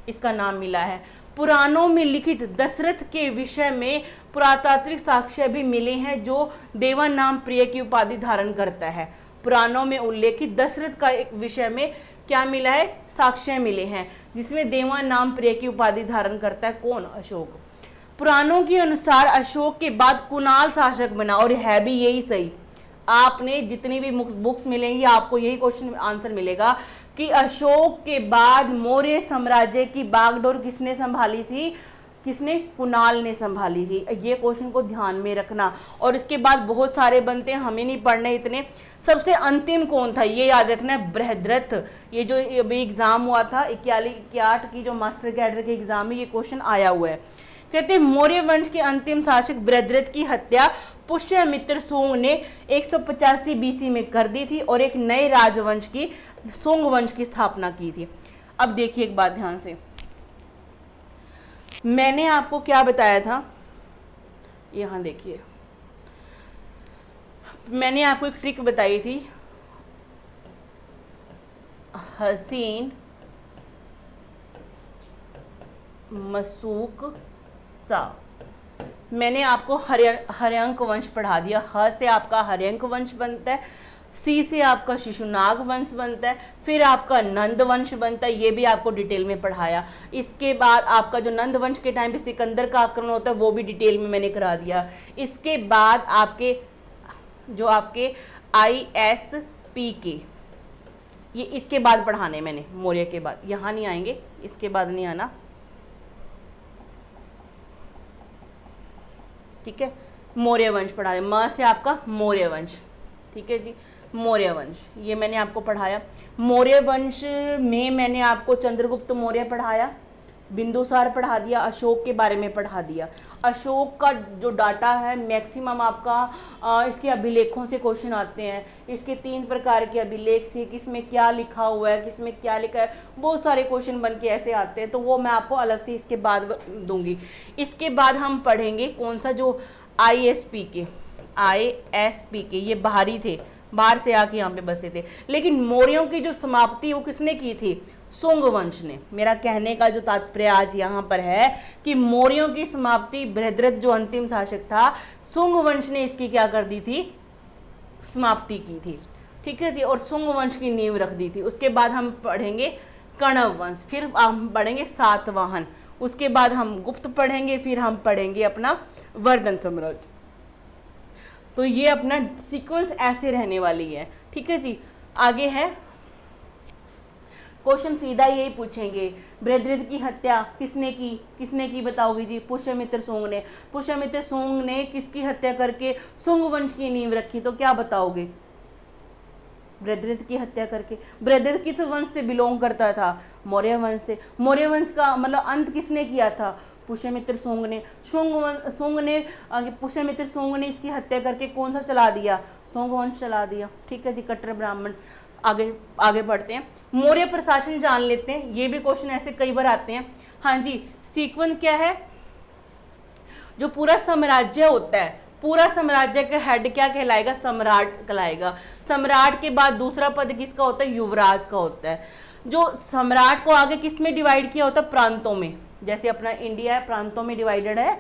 इसका नाम मिला है। पुराणों में लिखित दशरथ के विषय में पुरातात्विक साक्ष्य भी मिले हैं, जो देवा नाम प्रिय की उपाधि धारण करता है। पुराणों में उल्लेखित दशरथ का एक विषय में क्या मिला है, साक्ष्य मिले हैं, जिसमें देवा नाम प्रिय की उपाधि धारण करता है कौन, अशोक। पुराणों के अनुसार अशोक के बाद कुणाल शासक बना, और है भी यही सही। आपने जितनी भी बुक्स मिलेंगी आपको यही क्वेश्चन आंसर मिलेगा कि अशोक के बाद मौर्य साम्राज्य की बागडोर किसने संभाली थी, किसने, कुणाल ने संभाली थी। ये क्वेश्चन को ध्यान में रखना। और इसके बाद बहुत सारे बनते हैं, हमें नहीं पढ़ने इतने। सबसे अंतिम कौन था ये याद रखना है, बृहद्रथ। ये जो अभी एग्जाम हुआ था 81-81 की जो मास्टर कैडर के एग्जाम में ये क्वेश्चन आया हुआ है। कहते हैं मौर्य वंश के अंतिम शासक बृहद्रथ की हत्या पुष्यमित्र शुंग ने 185 बीसी में कर दी थी और एक नए राजवंश की, शुंग वंश की स्थापना की थी। अब देखिए एक बात ध्यान से, मैंने आपको क्या बताया था, यहां देखिए, मैंने आपको एक ट्रिक बताई थी, हसीन मसूक सा। मैंने आपको हर्यंक वंश पढ़ा दिया। ह से आपका हर्यंक वंश बनता है, सी से आपका शिशुनाग वंश बनता है, फिर आपका नंद वंश बनता है, ये भी आपको डिटेल में पढ़ाया। इसके बाद आपका जो नंद वंश के टाइम पे सिकंदर का आक्रमण होता है वो भी डिटेल में मैंने करा दिया। इसके बाद आपके जो आपके ISPK, ये इसके बाद पढ़ाने मैंने, मौर्य के बाद, यहाँ नहीं आएंगे, इसके बाद नहीं आना, ठीक है। मौर्य वंश पढ़ा है, म से आपका मौर्य वंश, ठीक है जी, मौर्य वंश ये मैंने आपको पढ़ाया। मौर्य वंश में मैंने आपको चंद्रगुप्त मौर्य पढ़ाया, बिंदुसार पढ़ा दिया, अशोक के बारे में पढ़ा दिया। अशोक का जो डाटा है मैक्सिमम आपका इसके अभिलेखों से क्वेश्चन आते हैं। इसके 3 प्रकार के अभिलेख से, किसमें क्या लिखा हुआ है, किसमें क्या लिखा है, बहुत सारे क्वेश्चन बन के ऐसे आते हैं, तो वो मैं आपको अलग से इसके बाद दूंगी। इसके बाद हम पढ़ेंगे कौन सा, जो ISPK, ये बाहरी थे, बाहर से आके यहाँ पे बसे थे। लेकिन मौर्यों की जो समाप्ति वो किसने की थी, शुंग वंश ने। मेरा कहने का जो तात्पर्य आज यहाँ पर है कि मौर्यों की समाप्ति, बृहद्रथ जो अंतिम शासक था, शुंग वंश ने इसकी क्या कर दी थी, समाप्ति की थी, ठीक है जी, और शुंग वंश की नींव रख दी थी। उसके बाद हम पढ़ेंगे कण्व वंश, फिर हम पढ़ेंगे सातवाहन, उसके बाद हम गुप्त पढ़ेंगे, फिर हम पढ़ेंगे अपना वर्धन साम्राज्य। तो ये अपना सीक्वेंस ऐसे रहने वाली है, ठीक है जी। आगे है क्वेश्चन, सीधा यही पूछेंगे, बृहद्रथ की हत्या किसने की बताओगे जी, पुष्यमित्र शुंग ने। पुष्यमित्र शुंग ने किसकी हत्या करके शुंग वंश की नींव रखी, तो क्या बताओगे, बृहद्रथ की हत्या करके। बृहद्रथ किस वंश से बिलोंग करता था, मौर्य वंश से। मौर्य वंश का मतलब अंत किसने किया था, पुष्यमित्र शुंग ने। पुष्यमित्र शुंग ने इसकी हत्या करके कौन सा चला दिया, शुंग वंश चला दिया, ठीक है जी, कट्टर ब्राह्मण। आगे बढ़ते हैं, मौर्य प्रशासन जान लेते हैं, ये भी क्वेश्चन ऐसे कई बार आते हैं। हाँ जी, सीक्वेंस क्या है, जो पूरा साम्राज्य होता है, पूरा साम्राज्य का हेड क्या कहलाएगा, सम्राट कहलाएगा। सम्राट के बाद दूसरा पद किसका होता है, युवराज का होता है। जो सम्राट को आगे किस में डिवाइड किया होता है, प्रांतों में। जैसे अपना इंडिया है, प्रांतों में डिवाइडेड है,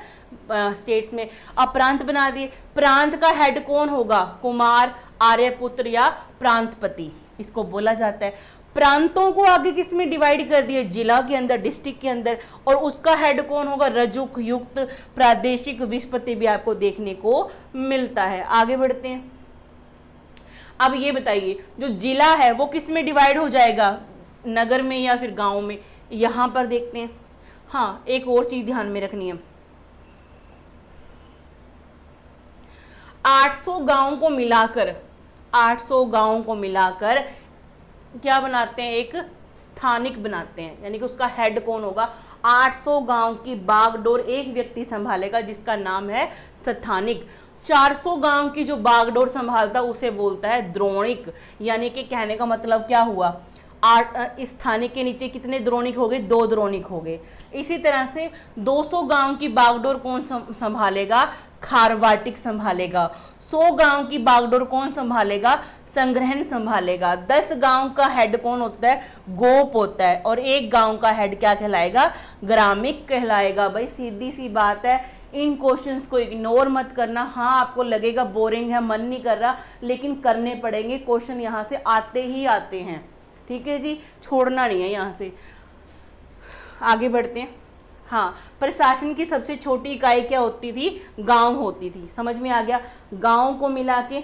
स्टेट्स में, अब प्रांत बना दिए। प्रांत का हेड कौन होगा, कुमार, आर्यपुत्र या प्रांतपति, इसको बोला जाता है। प्रांतों को आगे किस में डिवाइड कर दिया, जिला के अंदर, डिस्ट्रिक्ट के अंदर, और उसका हेड कौन होगा, रजुक युक्त प्रादेशिक विस्पति भी आपको देखने को मिलता है। आगे बढ़ते हैं, अब ये बताइए जो जिला है वो किस में डिवाइड हो जाएगा, नगर में या फिर गांव में, यहां पर देखते हैं। हाँ, एक और चीज ध्यान में रखनी है, 800 गांवों को मिलाकर क्या बनाते हैं, एक स्थानिक बनाते हैं, यानी कि उसका हेड कौन होगा, 800 गांव की बागडोर एक व्यक्ति संभालेगा जिसका नाम है स्थानिक। 400 गांव की जो बागडोर संभालता उसे बोलता है द्रोणिक। यानी कि कहने का मतलब क्या हुआ, स्थानिक के नीचे कितने द्रोणिक हो गए, 2 द्रोणिक हो गए। इसी तरह से 200 गांव की बागडोर कौन संभालेगा, खारवाटिक संभालेगा। 100 गांव की बागडोर कौन संभालेगा, संग्रहण संभालेगा। 10 गांव का हेड कौन होता है, गोप होता है। और 1 गांव का हेड क्या कहलाएगा, ग्रामिक कहलाएगा। भाई सीधी सी बात है, इन क्वेश्चंस को इग्नोर मत करना। हाँ आपको लगेगा बोरिंग है, मन नहीं कर रहा, लेकिन करने पड़ेंगे, क्वेश्चन यहाँ से आते ही आते हैं, ठीक है जी, छोड़ना नहीं है यहाँ से। आगे बढ़ते हैं। हाँ, प्रशासन की सबसे छोटी इकाई क्या होती थी? गांव होती थी। समझ में आ गया? गांव को मिला के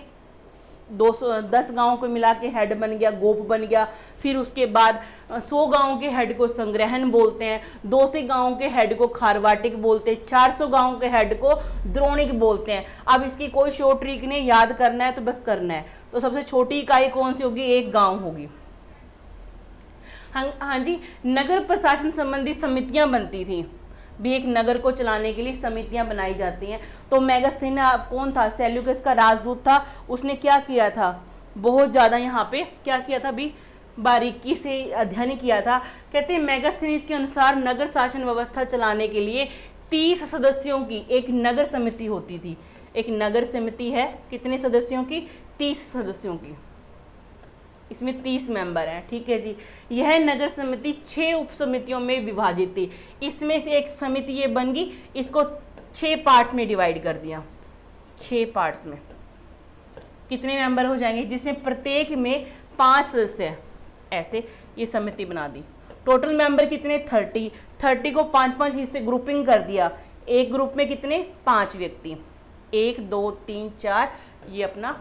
210 गांव को मिला के हेड बन गया, गोप बन गया। फिर उसके बाद 100 गांव के हेड को संग्रहण बोलते हैं, 200 गांव के हेड को खारवाटिक बोलते हैं, 400 गांव के हेड को द्रोणिक बोलते हैं। अब इसकी कोई शॉर्ट ट्रिक नहीं, याद करना है तो बस करना है। तो सबसे छोटी इकाई कौन सी होगी? एक गाँव होगी। हाँ जी, नगर प्रशासन संबंधी समितियां बनती थी भी, एक नगर को चलाने के लिए समितियां बनाई जाती हैं। तो मेगास्थनीज कौन था? सेल्यूकस का राजदूत था। उसने क्या किया था? बहुत ज़्यादा यहाँ पे क्या किया था भी, बारीकी से अध्ययन किया था। कहते हैं मेगास्थनीज के अनुसार नगर शासन व्यवस्था चलाने के लिए 30 सदस्यों की एक नगर समिति होती थी। एक नगर समिति है कितने सदस्यों की? 30 सदस्यों की। इसमें 30 मेंबर हैं, ठीक है जी। यह नगर समिति 6 उप समितियों में विभाजित थी। इसमें से एक समिति ये बन गई, इसको 6 पार्ट्स में डिवाइड कर दिया। 6 पार्ट्स में कितने मेंबर हो जाएंगे? जिसमें प्रत्येक में 5 सदस्य हैं, ऐसे ये समिति बना दी। टोटल मेंबर कितने? 30 को 5-5 हिस्से ग्रुपिंग कर दिया। एक ग्रुप में कितने? 5 व्यक्ति, 1 2 3 4, ये अपना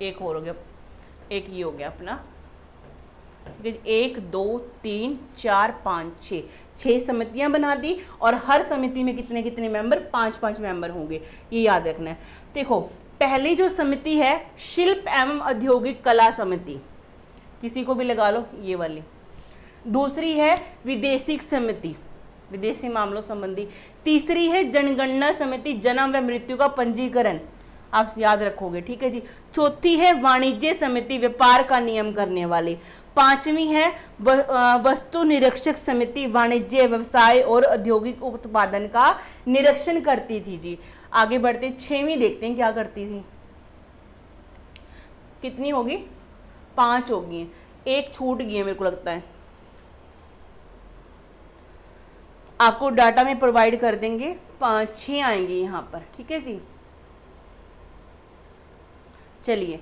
एक और हो गया, एक ये हो गया अपना, 1 2 3 4 5 6 समितियां बना दी। और हर समिति में कितने कितने मेंबर? 5-5 मेंबर होंगे, ये याद रखना है। देखो पहली जो समिति है शिल्प एवं औद्योगिक कला समिति, किसी को भी लगा लो ये वाली। दूसरी है विदेशिक समिति, विदेशी मामलों संबंधी। तीसरी है जनगणना समिति, जन्म व मृत्यु का पंजीकरण, आप याद रखोगे, ठीक है जी। चौथी है वाणिज्य समिति, व्यापार का नियम करने वाले। 5वीं है वस्तु निरीक्षक समिति, वाणिज्य व्यवसाय और औद्योगिक उत्पादन का निरीक्षण करती थी जी। आगे बढ़ते 6वीं देखते हैं क्या करती थी। कितनी होगी? 5 होगी, एक छूट गई है मेरे को लगता है, आपको डाटा में प्रोवाइड कर देंगे। 5-6 आएंगे यहाँ पर, ठीक है जी। चलिए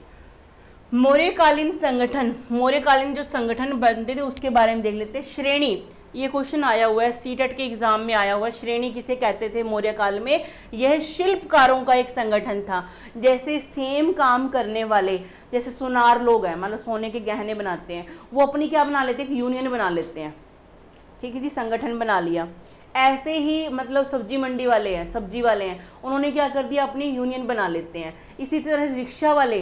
मौर्यकालीन संगठन, मौर्यकालीन जो संगठन बनते थे उसके बारे में देख लेते हैं। श्रेणी, ये क्वेश्चन आया हुआ है, सीटेट के एग्जाम में आया हुआ है। श्रेणी किसे कहते थे मौर्य काल में? यह शिल्पकारों का एक संगठन था। जैसे सेम काम करने वाले, जैसे सुनार लोग हैं, मतलब सोने के गहने बनाते हैं, वो अपनी क्या बना लेते हैं? यूनियन बना लेते हैं, ठीक है जी, संगठन बना लिया। ऐसे ही मतलब सब्जी मंडी वाले हैं, सब्जी वाले हैं, उन्होंने क्या कर दिया? अपनी यूनियन बना लेते हैं। इसी तरह रिक्शा वाले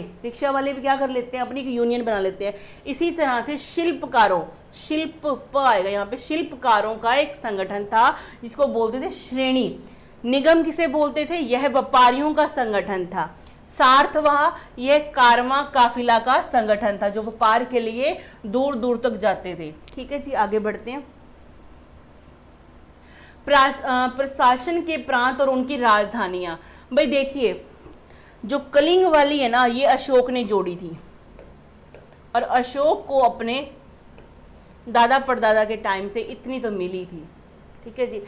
भी क्या कर लेते हैं? अपनी यूनियन बना लेते हैं। इसी तरह से शिल्पकारों, शिल्प प आएगा यहाँ पे, शिल्पकारों का एक संगठन था जिसको बोलते थे श्रेणी। निगम किसे बोलते थे? यह व्यापारियों का संगठन था। सार्थवाह, यह कारवां काफिला का संगठन था जो व्यापार के लिए दूर दूर तक जाते थे, ठीक है जी। आगे बढ़ते हैं। प्रशासन के प्रांत और उनकी राजधानियां, भाई देखिए जो कलिंग वाली है ना, ये अशोक ने जोड़ी थी, और अशोक को अपने दादा परदादा के टाइम से इतनी तो मिली थी, ठीक है जी।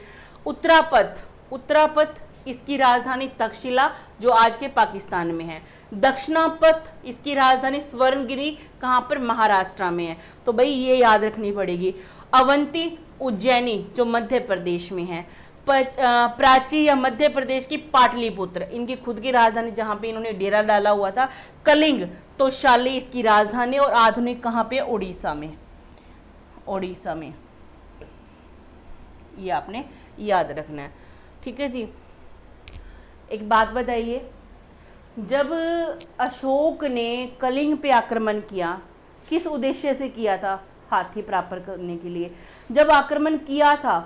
उत्तरापथ, इसकी राजधानी तक्षशिला जो आज के पाकिस्तान में है। दक्षिणापथ, इसकी राजधानी स्वर्णगिरी, कहाँ पर? महाराष्ट्र में है। तो भाई ये याद रखनी पड़ेगी। अवंती, उज्जैनी जो मध्य प्रदेश में है। प्राची या मध्य प्रदेश की पाटलिपुत्र, इनकी खुद की राजधानी जहाँ पे इन्होंने डेरा डाला हुआ था। कलिंग तो शाली इसकी राजधानी, और आधुनिक कहाँ पे? उड़ीसा में, उड़ीसा में। ये आपने याद रखना है, ठीक है जी। एक बात बताइए, जब अशोक ने कलिंग पे आक्रमण किया, किस उद्देश्य से किया था? हाथी प्राप्त करने के लिए। जब आक्रमण किया था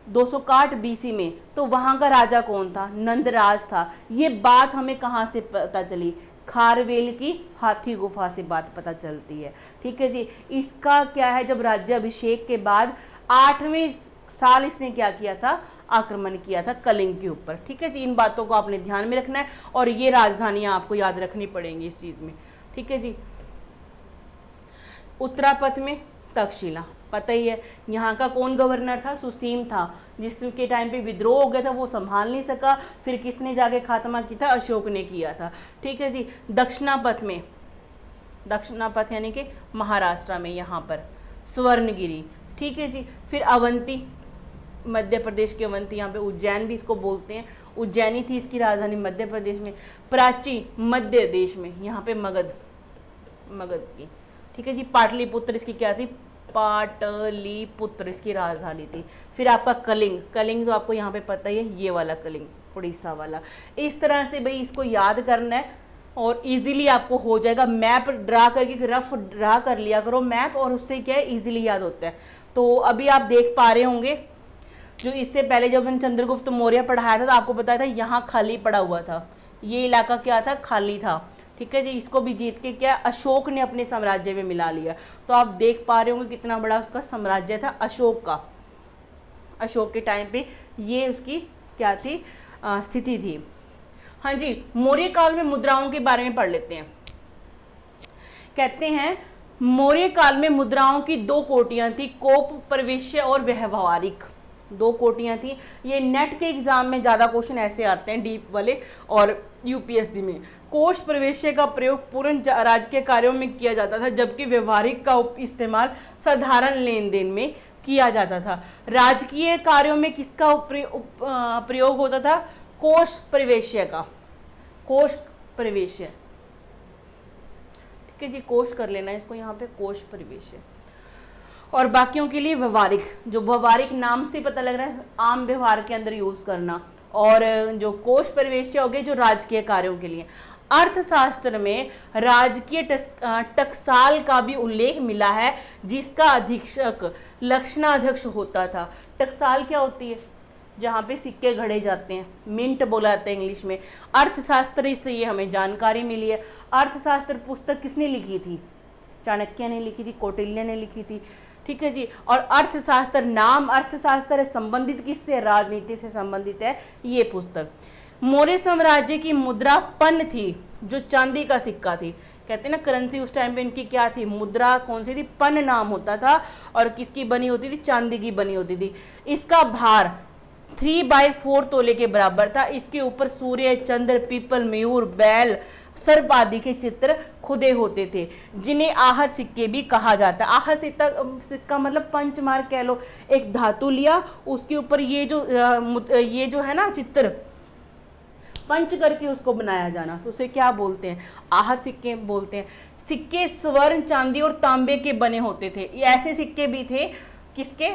261 BC में, तो वहां का राजा कौन था? नंदराज था। ये बात हमें कहाँ से पता चली? खारवेल की हाथी गुफा से बात पता चलती है, ठीक है जी। इसका क्या है, जब राज्याभिषेक के बाद 8वें साल इसने क्या किया था? आक्रमण किया था कलिंग के ऊपर, ठीक है जी। इन बातों को आपने ध्यान में रखना है, और ये राजधानियां आपको याद रखनी पड़ेंगी इस चीज में, ठीक है जी। उत्तरापथ में तक्षशिला, पता ही है। यहाँ का कौन गवर्नर था? सुसीम था, जिसके टाइम पे विद्रोह हो गया था, वो संभाल नहीं सका, फिर किसने जाके खात्मा किया था? अशोक ने किया था। ठीक है जी। दक्षिणापथ में, दक्षिणापथ यानी कि महाराष्ट्र में, यहाँ पर स्वर्णगिरी। ठीक है जी। फिर अवंती, मध्य प्रदेश की अवंती, यहाँ पे उज्जैन भी इसको बोलते हैं, उज्जैनी थी इसकी राजधानी मध्य प्रदेश में। प्राची, मध्य देश में, यहाँ पे मगध, मगध की। ठीक है जी। पाटलिपुत्र इसकी क्या थी? पाटलिपुत्र इसकी राजधानी थी। फिर आपका कलिंग, कलिंग तो आपको यहाँ पे पता ही है, ये वाला कलिंग, उड़ीसा वाला। इस तरह से भाई इसको याद करना है और इजीली आपको हो जाएगा। मैप ड्रा करके, रफ ड्रा कर लिया करो मैप, और उससे क्या है, इजीली याद होता है। तो अभी आप देख पा रहे होंगे, जो इससे पहले जब मैंने चंद्रगुप्त मौर्य पढ़ाया था तो आपको बताया था यहाँ खाली पड़ा हुआ था, ये इलाका क्या था? खाली था। ठीक है जी। इसको भी जीत के क्या अशोक ने अपने साम्राज्य में मिला लिया। तो आप देख पा रहे होंगे कितना बड़ा उसका साम्राज्य था अशोक का। अशोक के टाइम पे ये उसकी क्या थी? स्थिति थी। हाँ जी। मौर्य काल में मुद्राओं के बारे में पढ़ लेते हैं। कहते हैं मौर्य काल में मुद्राओं की दो कोटियां थी, कोप, प्रवेश्य और व्यवहारिक। दो कोटियां थी। ये नेट के एग्जाम में ज्यादा क्वेश्चन ऐसे आते हैं, डीप वाले, और यूपीएससी में। कोष प्रवेश्य का प्रयोग पूर्ण राजकीय कार्यों में किया जाता था, जबकि व्यवहारिक का इस्तेमाल साधारण लेन देन में किया जाता था। राजकीय कार्यों में किसका प्रयोग होता था? कोष प्रवेश्य का, कोष प्रवेश्य। ठीक है जी। कोष कर लेना इसको यहाँ पे, कोष प्रवेश्य। और बाकियों के लिए व्यवहारिक, जो व्यवहारिक नाम से पता लग रहा है, आम व्यवहार के अंदर यूज करना। और जो कोष प्रवेश्य हो गए, जो राजकीय कार्यों के लिए। अर्थशास्त्र में राजकीय टकसाल का भी उल्लेख मिला है, जिसका अधीक्षक लक्षणाध्यक्ष होता था। टकसाल क्या होती है? जहाँ पे सिक्के घड़े जाते हैं, मिंट बोला जाता है इंग्लिश में। अर्थशास्त्र से ये हमें जानकारी मिली है। अर्थशास्त्र पुस्तक किसने लिखी थी? चाणक्य ने लिखी थी, कौटिल्य ने लिखी थी। ठीक है जी। और अर्थशास्त्र, नाम अर्थशास्त्र है, संबंधित किससे? राजनीति से संबंधित है ये पुस्तक। मौर्य साम्राज्य की मुद्रा पन थी, जो चांदी का सिक्का थी। कहते हैं ना करेंसी, उस टाइम पे इनकी क्या थी? मुद्रा कौन सी थी? पन नाम होता था, और किसकी बनी होती थी? चांदी की बनी होती थी। इसका भार 3/4 तोले के बराबर था। इसके ऊपर सूर्य, चंद्र, पीपल, मयूर, बैल, सर्प आदि के चित्र खुदे होते थे, जिन्हें आहत सिक्के भी कहा जाता है। आहत सिक्का मतलब पंचमार्क कह लो। एक धातु लिया, उसके ऊपर ये जो है ना चित्र, पंच करके उसको बनाया जाना, तो उसे क्या बोलते हैं? आहत सिक्के बोलते हैं। सिक्के स्वर्ण, चांदी और तांबे के बने होते थे। ऐसे सिक्के भी थे, किसके?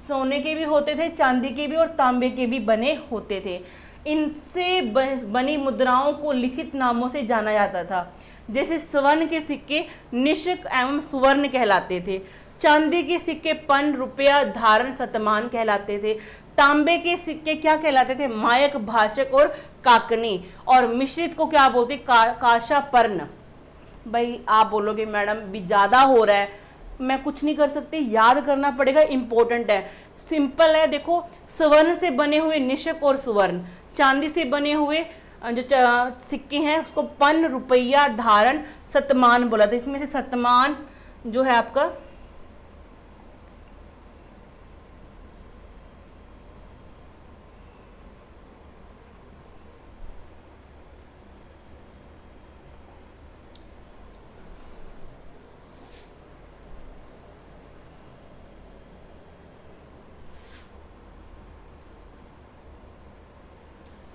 सोने के भी होते थे, चांदी के भी और तांबे के भी बने होते थे। इनसे बनी मुद्राओं को लिखित नामों से जाना जाता था। जैसे स्वर्ण के सिक्के निशक एवं सुवर्ण कहलाते थे। चांदी के सिक्के पन, रुपया, धारण, शतमान कहलाते थे। तांबे के सिक्के क्या कहलाते थे? मायक, भाषक और काकनी। और मिश्रित को क्या बोलते? काशा, पर्ण। भाई आप बोलोगे मैडम भी ज्यादा हो रहा है, मैं कुछ नहीं कर सकती, याद करना पड़ेगा, इंपॉर्टेंट है, सिंपल है। देखो, स्वर्ण से बने हुए निशक और सुवर्ण, चांदी से बने हुए जो सिक्के हैं उसको पन, रुपया, धारण, शतमान बोला था। इसमें से शतमान जो है आपका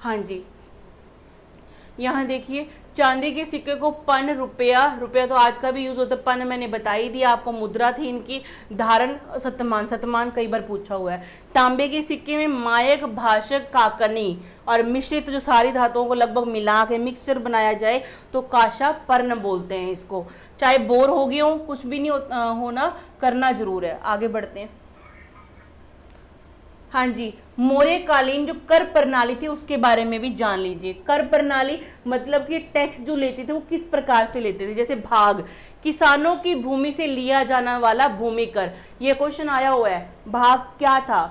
हाँ जी, यहाँ देखिए चांदी के सिक्के को पन, रुपया, रुपया तो आज का भी यूज होता है, पन मैंने बता ही दिया आपको, मुद्रा थी इनकी, धारण, शतमान, शतमान कई बार पूछा हुआ है। तांबे के सिक्के में मायक, भाषक, काकनी और मिश्रित जो सारी धातुओं को लगभग मिला के मिक्सचर बनाया जाए तो काशा पर्ण बोलते हैं इसको। चाहे बोर हो गए हो, कुछ भी नहीं होना, करना जरूर है। आगे बढ़ते हैं। हाँ जी, मौर्य कालीन जो कर प्रणाली थी उसके बारे में भी जान लीजिए। कर प्रणाली मतलब कि टैक्स जो लेते थे वो किस प्रकार से लेते थे। जैसे भाग, किसानों की भूमि से लिया जाने वाला भूमि कर, ये क्वेश्चन आया हुआ है। भाग क्या था?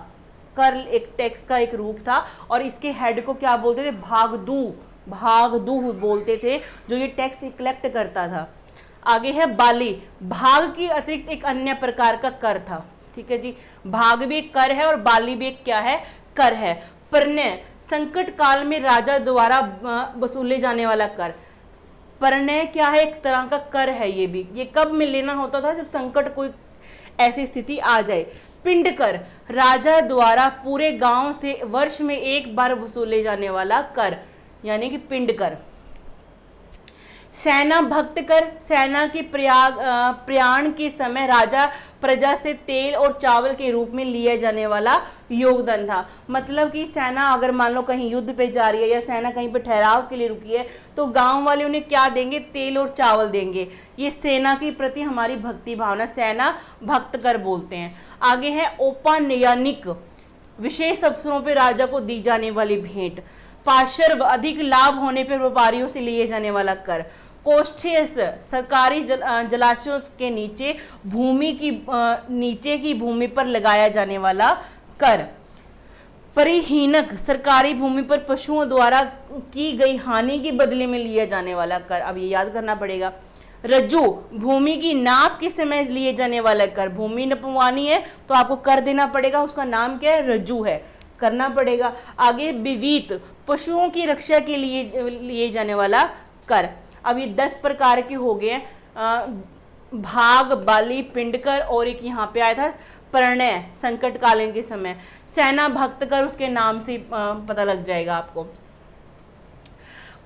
कर एक टैक्स का एक रूप था और इसके हेड को क्या बोलते थे? भागदू, भागदू बोलते थे, जो ये टैक्स कलेक्ट करता था। आगे है बाली, भाग की अतिरिक्त एक अन्य प्रकार का कर था। ठीक है जी। भाग भी एक कर है और बाली भी एक क्या है, कर है। परण्य, संकट काल में राजा द्वारा वसूले जाने वाला कर। परण्य क्या है, एक तरह का कर है ये भी। ये कब में लेना होता था, जब संकट कोई ऐसी स्थिति आ जाए। पिंड कर, राजा द्वारा पूरे गांव से वर्ष में एक बार वसूले जाने वाला कर, यानी कि पिंड कर। सेना भक्त कर, सेना के प्रयाण के समय राजा प्रजा से तेल और चावल के रूप में लिया जाने वाला योगदान था। मतलब कि सेना अगर मान लो कहीं युद्ध पे जा रही है या सेना कहीं पे ठहराव के लिए रुकी है, तो गांव वाले उन्हें क्या देंगे, तेल और चावल देंगे। ये सेना के प्रति हमारी भक्ति भावना, सेना भक्त कर बोलते हैं। आगे है औपनयनिक, विशेष अवसरों पर राजा को दी जाने वाली भेंट। पार्श्व, अधिक लाभ होने पर व्यापारियों से लिए जाने वाला कर। कोष्ठेय, सरकारी जलाशयों के नीचे नीचे की भूमि पर लगाया जाने वाला कर। परिहीनक, सरकारी भूमि पर पशुओं द्वारा की गई हानि के बदले में लिया जाने वाला कर। अब ये याद करना पड़ेगा। रज्जु, भूमि की नाप के समय लिए जाने वाला कर। भूमि नपवानी है तो आपको कर देना पड़ेगा, उसका नाम क्या है, रज्जु है, करना पड़ेगा। आगे विवीत, पशुओं की रक्षा के लिए जाने वाला कर। अब ये 10 प्रकार के हो गए। भाग, बाली, पिंडकर और एक यहाँ पे आया था परण्य, संकट कालीन के समय। सेना भक्त कर उसके नाम से पता लग जाएगा आपको।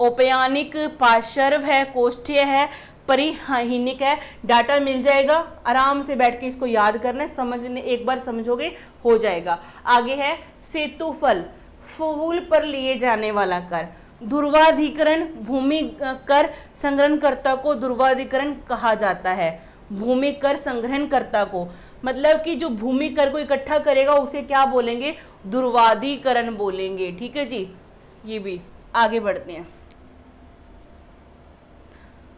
औपयानिक, पार्श्व है, कोष्ठीय है, परिहीनिक है। डाटा मिल जाएगा, आराम से बैठ के इसको याद करना है, समझने एक बार समझोगे हो जाएगा। आगे है सेतुफल, फूल पर लिए जाने वाला कर। ध्रुवाधिकरण, भूमि कर संग्रहणकर्ता को ध्रुवाधिकरण कहा जाता है। भूमि कर संग्रहणकर्ता को, मतलब कि जो भूमि कर को इकट्ठा करेगा उसे क्या बोलेंगे, ध्रुवाधिकरण बोलेंगे। ठीक है जी, ये भी आगे बढ़ते हैं।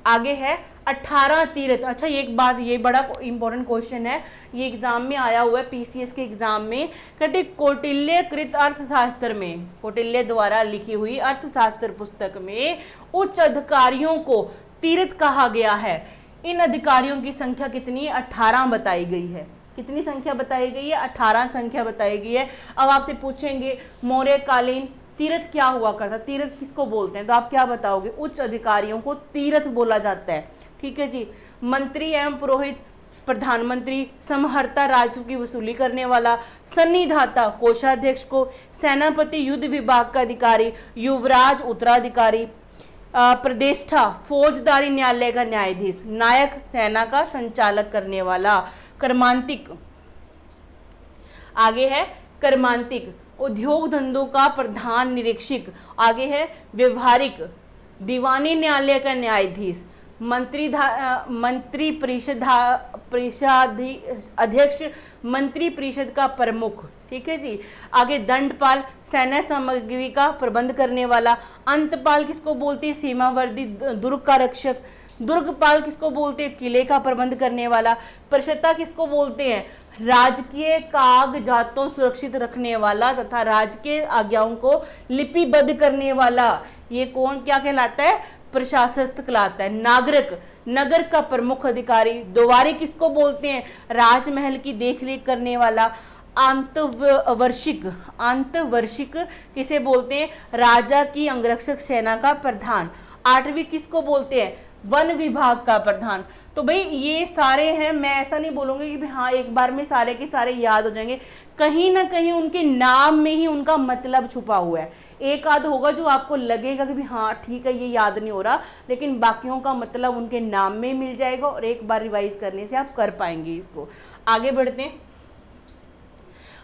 आगे है 18 तीर्थ। अच्छा, ये एक बात, ये बड़ा इंपॉर्टेंट क्वेश्चन है, ये एग्जाम में आया हुआ है, पीसीएस के एग्जाम में। कहते कौटिल्य कृत अर्थशास्त्र में, कौटिल्य द्वारा लिखी हुई अर्थशास्त्र पुस्तक में उच्च अधिकारियों को तीर्थ कहा गया है। इन अधिकारियों की संख्या कितनी है, 18 बताई गई है। कितनी संख्या बताई गई है, 18 संख्या बताई गई है। अब आपसे पूछेंगे मौर्यकालीन तीर्थ क्या हुआ करता, तीर्थ किसको बोलते हैं, तो आप क्या बताओगे, उच्च अधिकारियों को तीर्थ बोला जाता है। ठीक है जी। मंत्री एवं पुरोहित, प्रधानमंत्री, समहर्ता राजस्व की वसूली करने वाला, सन्निधाता कोषाध्यक्ष को, सेनापति युद्ध विभाग का अधिकारी, युवराज उत्तराधिकारी, प्रतिष्ठा फौजदारी न्यायालय का न्यायाधीश, नायक सेना का संचालक करने वाला, कर्मांतिक। आगे है कर्मांतिक, उद्योग धंधों का प्रधान निरीक्षक। आगे है व्यवहारिक, दीवानी न्यायालय का न्यायाधीश, मंत्री परिषद अध्यक्ष, मंत्री परिषद का प्रमुख। ठीक है जी। आगे दंडपाल, सैन्य सामग्री का प्रबंध करने वाला। अंतपाल किसको बोलते हैं, सीमावर्ती दुर्ग का रक्षक। दुर्गपाल किसको बोलते हैं, किले का प्रबंध करने वाला। परिषदा किसको बोलते हैं, राजकीय कागजातों सुरक्षित रखने वाला तथा राजकीय आज्ञाओं को लिपिबद्ध करने वाला। ये कौन क्या कहलाता है, प्रशासक कहलाता है। नागरिक, नगर का प्रमुख अधिकारी। दोवारी किसको बोलते हैं, राजमहल की देखरेख करने वाला। अंतवर्षिक, अंतवर्षिक किसे बोलते हैं, राजा की अंगरक्षक सेना का प्रधान। 8वीं किसको बोलते हैं, वन विभाग का प्रधान। तो भाई ये सारे हैं, मैं ऐसा नहीं बोलूंगी कि हाँ एक बार में सारे के सारे याद हो जाएंगे, कहीं ना कहीं उनके नाम में ही उनका मतलब छुपा हुआ है। एक आध होगा जो आपको लगेगा कि हाँ ठीक है ये याद नहीं हो रहा, लेकिन बाकियों का मतलब उनके नाम में मिल जाएगा और एक बार रिवाइज करने से आप कर पाएंगे इसको। आगे बढ़ते हैं।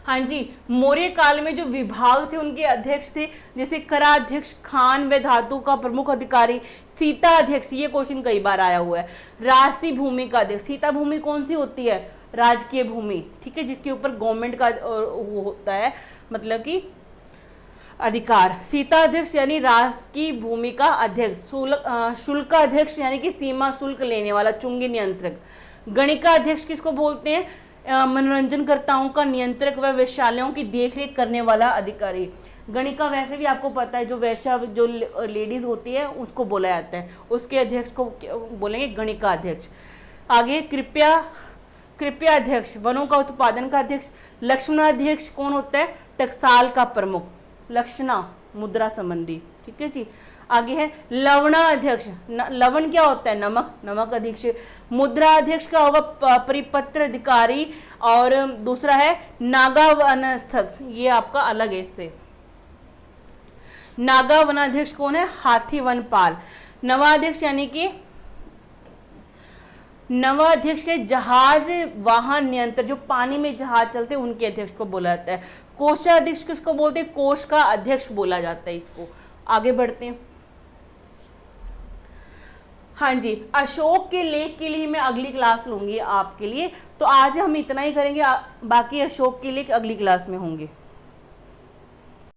हाँ जी, मौर्य काल में जो विभाग थे उनके अध्यक्ष थे, जैसे कराध्यक्ष, खान व धातु का प्रमुख अधिकारी, सीता अध्यक्ष, ये क्वेश्चन कई बार आया हुआ है। राशि भूमि का अध्यक्ष, सीता भूमि कौन सी होती है, राजकीय भूमि। ठीक है, जिसके ऊपर गवर्नमेंट का वो होता है, मतलब कि अधिकार। सीता अध्यक्ष यानी राजकीय भूमि का अध्यक्ष। शुल्क अध्यक्ष यानी कि सीमा शुल्क लेने वाला, चुंगी नियंत्रक। गणिका अध्यक्ष किसको बोलते हैं, मनोरंजनकर्ताओं का नियंत्रक व वैश्यालयों की देखरेख करने वाला अधिकारी। गणिका वैसे भी आपको पता है, जो वैश्या जो लेडीज होती है उसको बोला जाता है, उसके अध्यक्ष को बोलेंगे गणिका अध्यक्ष। आगे कृपया कृपया अध्यक्ष, वनों का उत्पादन का अध्यक्ष। लक्षणाध्यक्ष कौन होता है? टकसाल का प्रमुख। लक्षणा मुद्रा संबंधी, ठीक है जी। आगे है लवणाध्यक्ष, लवण क्या होता है? नमक, नमक अध्यक्ष। मुद्रा अध्यक्ष का होगा परिपत्र अधिकारी, और दूसरा है नागा वनाध्यक्ष, ये आपका अलग है इससे। नागा वनाध्यक्ष कौन है? हाथी वनपाल। नवाध्यक्ष यानी कि नवाध्यक्ष के जहाज वाहन नियंत्रक, जो पानी में जहाज चलते हैं उनके अध्यक्ष को बोला जाता है। कोषाध्यक्ष किसको बोलते हैं? कोष का अध्यक्ष बोला जाता है इसको। आगे बढ़ते हैं। हाँ जी, अशोक के लेख के लिए मैं अगली क्लास लूंगी आपके लिए, तो आज हम इतना ही करेंगे, बाकी अशोक के लेख अगली क्लास में होंगे।